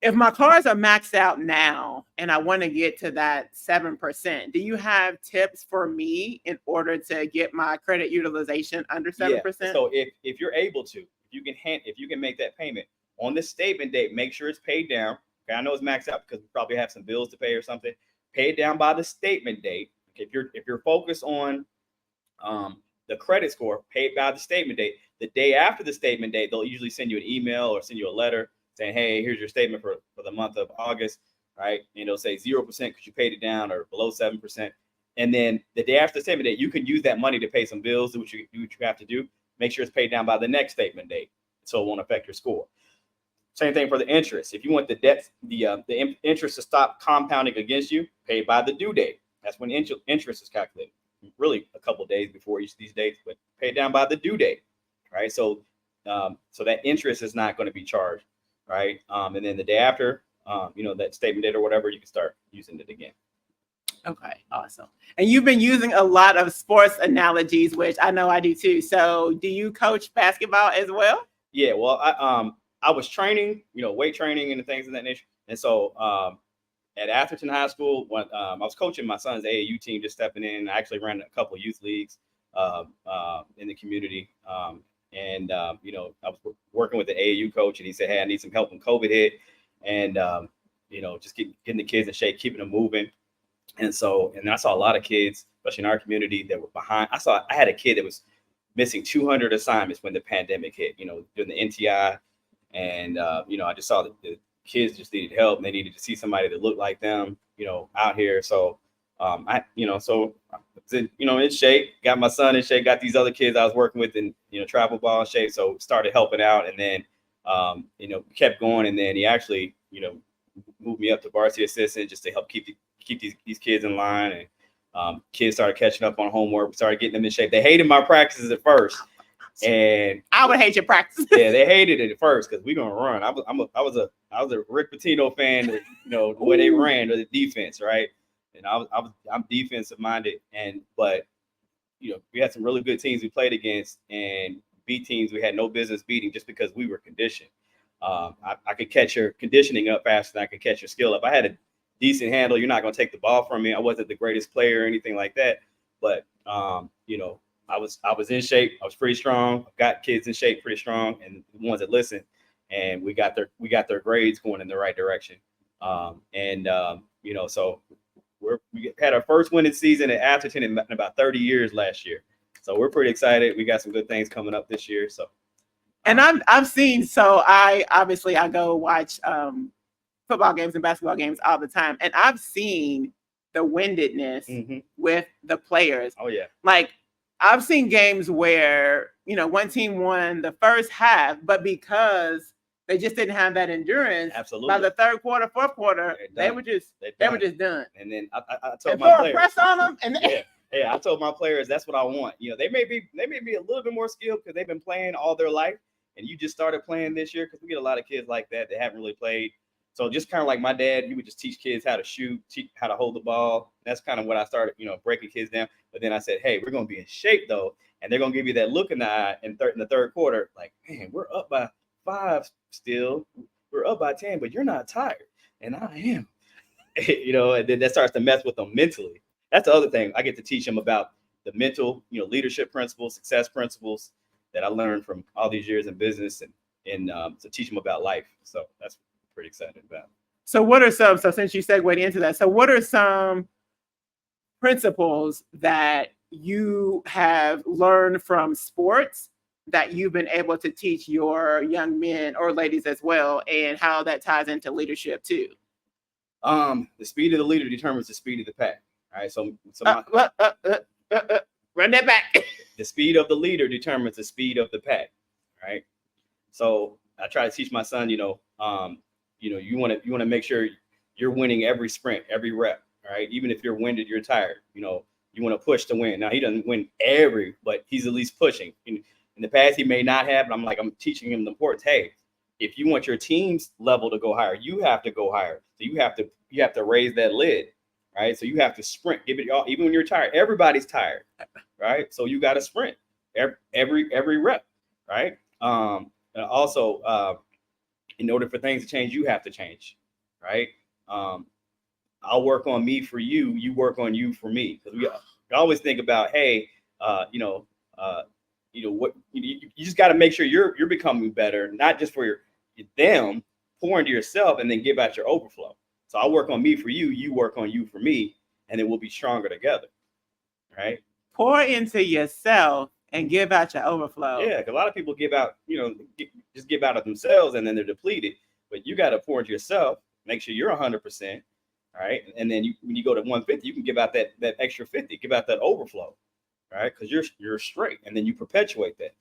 if my cards are maxed out now and I want to get to that 7%, do you have tips for me in order to get my credit utilization under 7%? Yeah. So if you're able to, if you can make that payment on the statement date, make sure it's paid down. Okay, I know it's maxed out because we probably have some bills to pay or something. Pay it down by the statement date. If you're focused on the credit score, pay it by the statement date. The day after the statement date, they'll usually send you an email or send you a letter saying, hey, here's your statement for the month of August, right? And it'll say 0% because you paid it down, or below 7%. And then the day after the statement date, you can use that money to pay some bills, do what you have to do. Make sure it's paid down by the next statement date, so it won't affect your score. Same thing for the interest. If you want the interest to stop compounding against you, pay by the due date. That's when interest is calculated. Really a couple of days before each of these dates, but pay it down by the due date, right? So that interest is not going to be charged, right? And then the day after, that statement date or whatever, you can start using it again. Okay, awesome. And you've been using a lot of sports analogies, which I know I do too. So do you coach basketball as well? Yeah, well, I was training, weight training and things of that nature. And so at Atherton High School, when I was coaching my son's AAU team, just stepping in. I actually ran a couple of youth leagues in the community. I was working with the AAU coach, and he said, hey, I need some help when COVID hit. And, just getting the kids in shape, keeping them moving. And I saw a lot of kids, especially in our community, that were behind. I had a kid that was missing 200 assignments when the pandemic hit, during the NTI. And, I just saw the kids just needed help, and they needed to see somebody that looked like them, out here. So, in shape, got my son in shape, got these other kids I was working with in, travel ball in shape. So started helping out, and then, kept going. And then he actually, moved me up to varsity assistant just to help keep these kids in line. And kids started catching up on homework. We started getting them in shape. They hated my practices at first. And I would hate your practice. Yeah, they hated it at first because we're gonna run. I was a Rick Pitino fan, the way they ran, or the defense, right? And I'm defensive minded, but we had some really good teams we played against, and B teams we had no business beating just because we were conditioned. I could catch your conditioning up faster than I could catch your skill up. I had a decent handle. You're not gonna take the ball from me. I wasn't the greatest player or anything like that, but I was in shape. I was pretty strong. Got kids in shape pretty strong, and the ones that listen, and we got their grades going in the right direction. So we had our first winning season at Atherton in about 30 years last year. So we're pretty excited. We got some good things coming up this year. So, and I've seen. So I go watch football games and basketball games all the time, and I've seen the windedness with the players. Oh yeah, like. I've seen games where, one team won the first half, but because they just didn't have that endurance, absolutely, by the third quarter, fourth quarter, they were just done. And then I told my players, press on them, and I told my players that's what I want. They may be a little bit more skilled because they've been playing all their life, and you just started playing this year, because we get a lot of kids like that haven't really played. So just kind of like my dad, he would just teach kids how to shoot, teach how to hold the ball. That's kind of what I started, breaking kids down. But then I said, hey, we're going to be in shape, though. And they're going to give you that look in the eye in the third quarter. Like, man, we're up by 5 still. We're up by 10, but you're not tired. And I am. And then that starts to mess with them mentally. That's the other thing. I get to teach them about the mental, leadership principles, success principles that I learned from all these years in business, and to teach them about life. So that's pretty excited about. So what are some, so since you segued into that, so what are some principles that you have learned from sports that you've been able to teach your young men or ladies as well, and how that ties into leadership too? The speed of the leader determines the speed of the pack. All right. So run that back. The speed of the leader determines the speed of the pack. Right. So I try to teach my son, you want to make sure you're winning every sprint, every rep, right? Even if you're winded, you're tired. You know, you want to push to win. Now he doesn't win every, but he's at least pushing. In the past, he may not have, but I'm teaching him the importance. Hey, if you want your team's level to go higher, you have to go higher. So you have to raise that lid, right? So you have to sprint. Give it all, even when you're tired. Everybody's tired, right? So you got to sprint every rep, right? And also, in order for things to change, you have to change, right? I'll work on me for you. You work on you for me. Because we always think about, hey, what you just got to make sure you're becoming better, not just for them, pour into yourself and then give out your overflow. So I'll work on me for you. You work on you for me, and then we'll be stronger together, right? Pour into yourself and give out your overflow. Yeah, because a lot of people give out, just give out of themselves and then they're depleted. But you got to pour into yourself, make sure you're 100%, right? And then when you go to 150, you can give out that extra 50, give out that overflow, right? Because you're straight, and then you perpetuate that.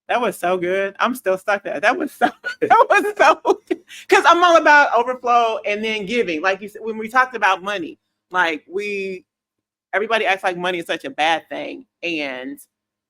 That was so good. I'm still stuck there. That was so because I'm all about overflow and then giving. Like you said, when we talked about money, like everybody acts like money is such a bad thing.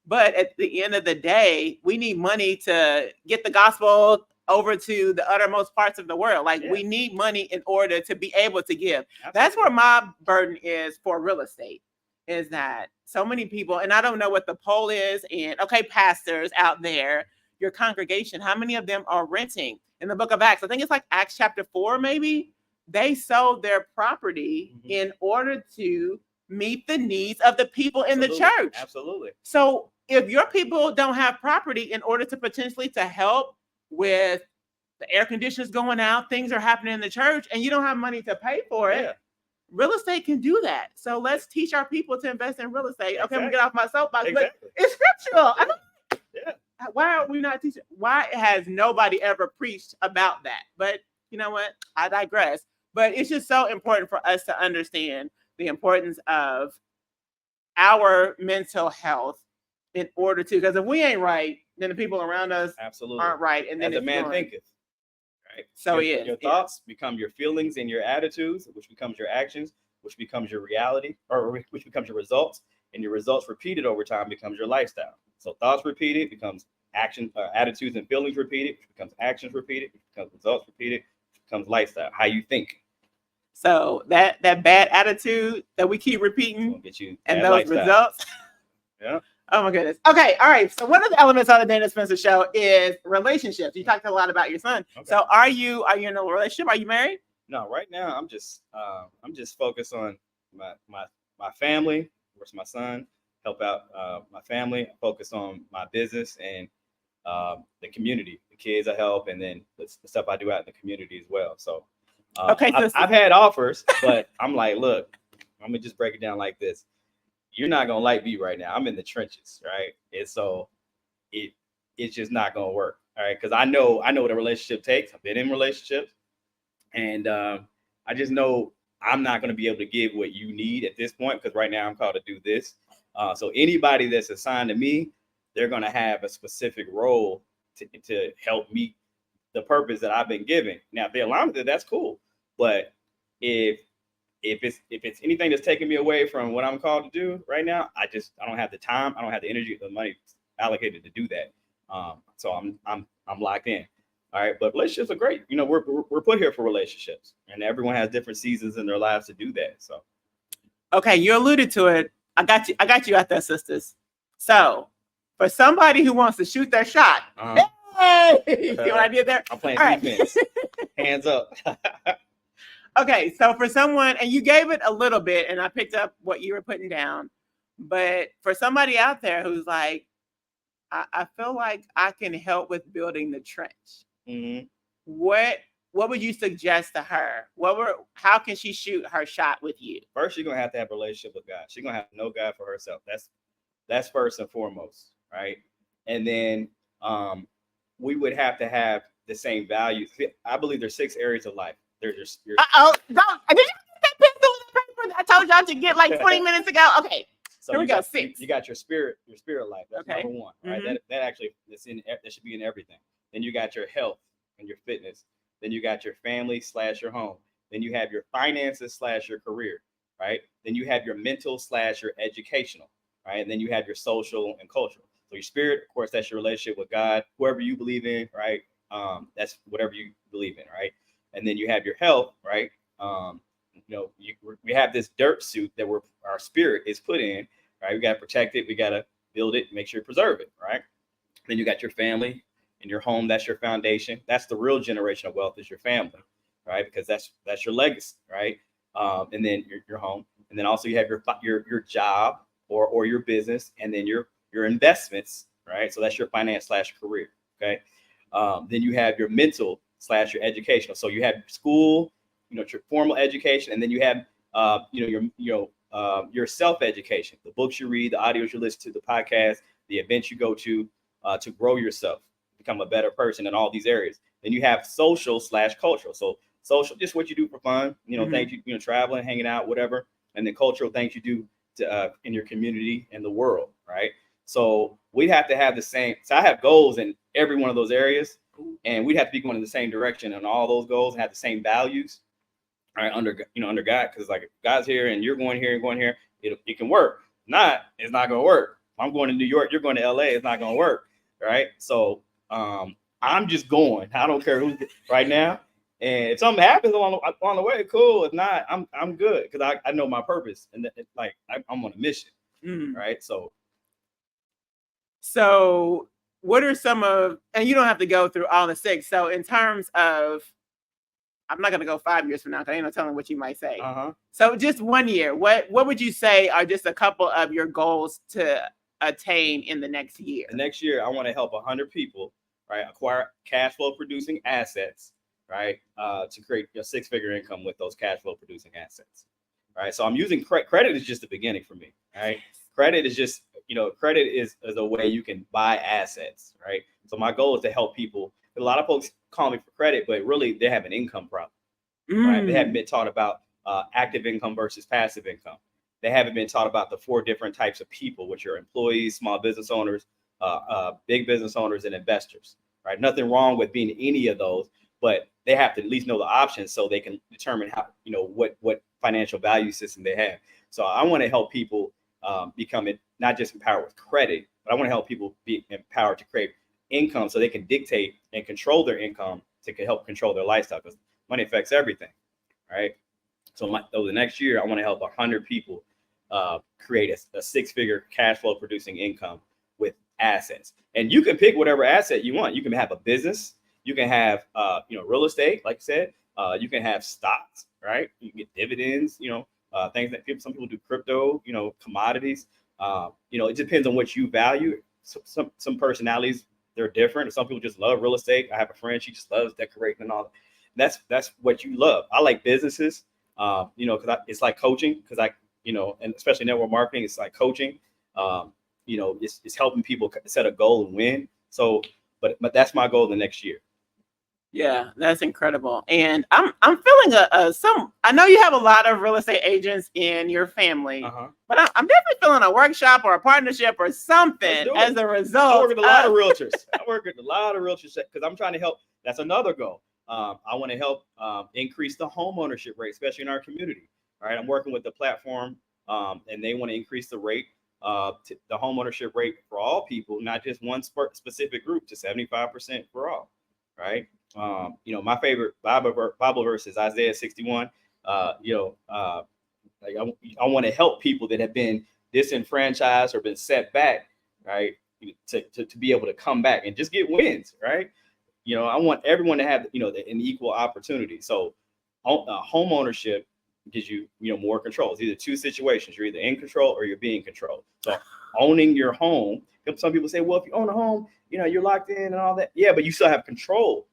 But at the end of the day, we need money to get the gospel over to the uttermost parts of the world. Like we need money in order to be able to give. Absolutely. That's where my burden is for real estate, is that so many people, and I don't know what the poll is, and okay, pastors out there, your congregation, how many of them are renting? In the book of Acts, I think it's like Acts chapter 4, maybe, they sold their property in order to meet the needs of the people in the church. Absolutely. So if your people don't have property in order to potentially to help with the air conditioners going out, things are happening in the church, and you don't have money to pay for it, real estate can do that. So let's teach our people to invest in real estate. Okay, I'm gonna get off my soapbox, but it's scriptural. Why are we not teaching? Why has nobody ever preached about that? But you know what? I digress. But it's just so important for us to understand the importance of our mental health in order to, because if we ain't right, then the people around us aren't right. And then as a man thinketh, right? So your thoughts become your feelings and your attitudes, which becomes your actions, which becomes your reality, or which becomes your results, and your results repeated over time becomes your lifestyle. So thoughts repeated becomes action, attitudes and feelings repeated, which becomes actions repeated, which becomes results repeated, which becomes lifestyle. How you think. So that bad attitude that we keep repeating get you and those lifestyle. results. Yeah. Oh my goodness. Okay. All right. So one of the elements on the Dana Spencer Show is relationships. You talked a lot about your son. Okay. So are you in a relationship? Are you married? No, right now I'm just focused on my family. Where's my son? Help out my family. Focus on my business and the community, the kids I help, and then the stuff I do out in the community as well. So okay, so I've had offers, but I'm like, look, I'm gonna just break it down like this. You're not gonna like me right now. I'm in the trenches, right? And so it's just not gonna work, all right? Because I know what a relationship takes. I've been in relationships, and I just know I'm not gonna be able to give what you need at this point, because right now I'm called to do this. So anybody that's assigned to me, they're gonna have a specific role to help meet the purpose that I've been given. Now, if they align with it, that's cool. But if it's anything that's taking me away from what I'm called to do right now, I don't have the time, I don't have the energy, the money allocated to do that. So I'm locked in. All right, but relationships are great. We're put here for relationships, and everyone has different seasons in their lives to do that. So, okay, you alluded to it. I got you out there, sisters. So, for somebody who wants to shoot their shot, hey, you see what I did there? I'm playing defense. Hands up. Okay, so for someone, and you gave it a little bit, and I picked up what you were putting down, but for somebody out there who's like, I feel like I can help with building the trench. Mm-hmm. What would you suggest to her? How can she shoot her shot with you? First, you're gonna have to have a relationship with God. She's gonna have to know God for herself. That's first and foremost, right? And then we would have to have the same values. I believe there's 6 areas of life. There's your don't. Did you get that pencil and paper I told y'all to get like 20 minutes ago? Okay. So here we go. 6. You got your spirit life. That's number 1, right? Mm-hmm. That actually that should be in everything. Then you got your health and your fitness. Then you got your family / your home. Then you have your finances / your career, right? Then you have your mental / your educational, right? And then you have your social and cultural. So your spirit, of course, that's your relationship with God, whoever you believe in, right? That's whatever you believe in, right? And then you have your health, right? We have this dirt suit that our spirit is put in, right? We got to protect it, we got to build it, make sure you preserve it, right? Then you got your family and your home. That's your foundation. That's the real generational wealth, is your family, right? Because that's your legacy, right? And then your home, and then also you have your job or your business, and then your investments, right? So that's your finance / career, okay? Then you have your mental / your educational. So you have school, your formal education, and then you have your self education, the books you read, the audios you listen to, the podcast, the events you go to grow yourself, become a better person in all these areas. Then you have social / cultural. So social, just what you do for fun, things traveling, hanging out, whatever. And then cultural, things you do in your community and the world, right? So we have to have the same. So I have goals in every one of those areas, and we'd have to be going in the same direction on all those goals and have the same values, right? Under God, because like if God's here and you're going here and going here, it can work. Not, it's not going to work. If I'm going to New York, you're going to LA, it's not going to work, right? So I'm just going. I don't care who right now. And if something happens along the way, cool. If not, I'm good, because I know my purpose, and I'm on a mission, right? So what are some of, and you don't have to go through all the 6. So in terms of, I'm not going to go 5 years from now, because I ain't no telling what you might say. So just 1 year, what would you say are just a couple of your goals to attain in the next year? The next year, I want to help 100 people, right, acquire cash flow producing assets, right, to create a 6-figure income with those cash flow producing assets, right? So I'm using credit is just the beginning for me, right? Credit is just, credit is a way you can buy assets, right? So my goal is to help people. A lot of folks call me for credit, but really they have an income problem, right? They haven't been taught about active income versus passive income. They haven't been taught about the 4 different types of people, which are employees, small business owners, big business owners, and investors, right? Nothing wrong with being any of those, but they have to at least know the options so they can determine how, what financial value system they have. So I want to help people become not just empowered with credit, but I want to help people be empowered to create income so they can dictate and control their income to help control their lifestyle, because money affects everything, right? So over the next year, I want to help 100 people create a 6-figure cash flow producing income with assets. And you can pick whatever asset you want. You can have a business. You can have real estate, like I said. You can have stocks, right? You can get dividends, things that some people do, crypto, commodities. It depends on what you value. So, some personalities, they're different. Some people just love real estate. I have a friend, she just loves decorating and all that. That's what you love. I like businesses, because it's like coaching, because and especially network marketing, it's like coaching. It's helping people set a goal and win. So, but that's my goal the next year. Yeah, that's incredible. And I'm feeling I know you have a lot of real estate agents in your family, but I'm definitely feeling a workshop or a partnership or something as a result. I work with a lot of realtors. Because I'm trying to help. That's another goal. I want to help increase the home ownership rate, especially in our community. All right, I'm working with the platform, and they want to increase the rate, the home ownership rate for all people, not just one specific group, to 75% for all. Right. My favorite Bible verse is Isaiah 61. I want to help people that have been disenfranchised or been set back, right, to be able to come back and just get wins, right? I want everyone to have an equal opportunity. So home ownership gives you more control. It's either 2 situations: you're either in control or you're being controlled. So owning your home. Some people say, well, if you own a home, you're locked in and all that. Yeah, but you still have control,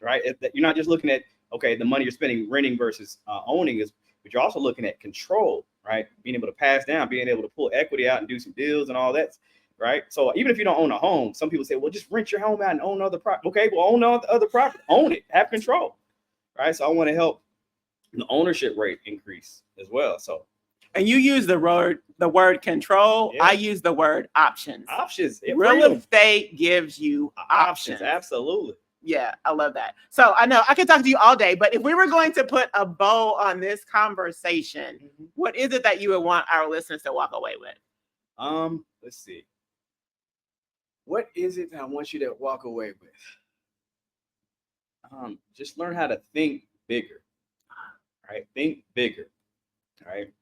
right? You're not just looking at, okay, the money you're spending renting versus owning but you're also looking at control, right? Being able to pass down, being able to pull equity out and do some deals and all that, right? So even if you don't own a home, some people say, well, just rent your home out and own other property. Okay, well, own other property, own it, have control, right? So I want to help the ownership rate increase as well. So. And you use the word control. Yeah. I use the word options. Options. Real estate gives you options. Absolutely. Yeah, I love that. So I know I could talk to you all day, but if we were going to put a bow on this conversation, what is it that you would want our listeners to walk away with? Let's see. What is it that I want you to walk away with? Just learn how to think bigger. Right? Think bigger. All right.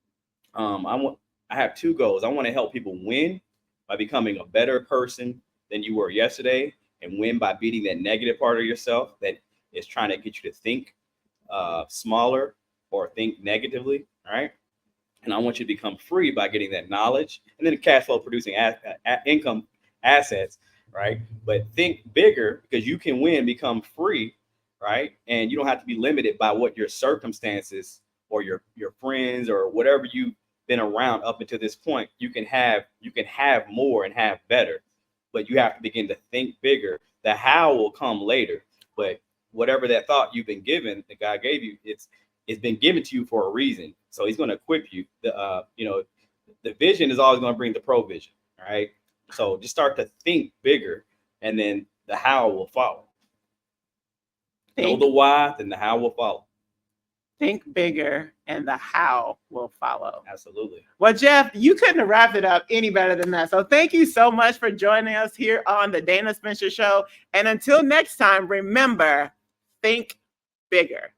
I have two goals. I want to help people win by becoming a better person than you were yesterday, and win by beating that negative part of yourself that is trying to get you to think smaller or think negatively. All right. And I want you to become free by getting that knowledge and then cash flow producing income assets. Right. But think bigger, because you can win, become free. Right. And you don't have to be limited by what your circumstances or your friends or whatever you've been around up until this point. You can have more and have better, but you have to begin to think bigger. The how will come later, but whatever that thought you've been given, that God gave you, it's been given to you for a reason. So He's going to equip you. The vision is always going to bring the provision. Right. So just start to think bigger, and then the how will follow. Know the why, then the how will follow. Think bigger, and the how will follow. Absolutely. Well, Jeff, you couldn't have wrapped it up any better than that. So thank you so much for joining us here on the Dana Spencer Show. And until next time, remember, think bigger.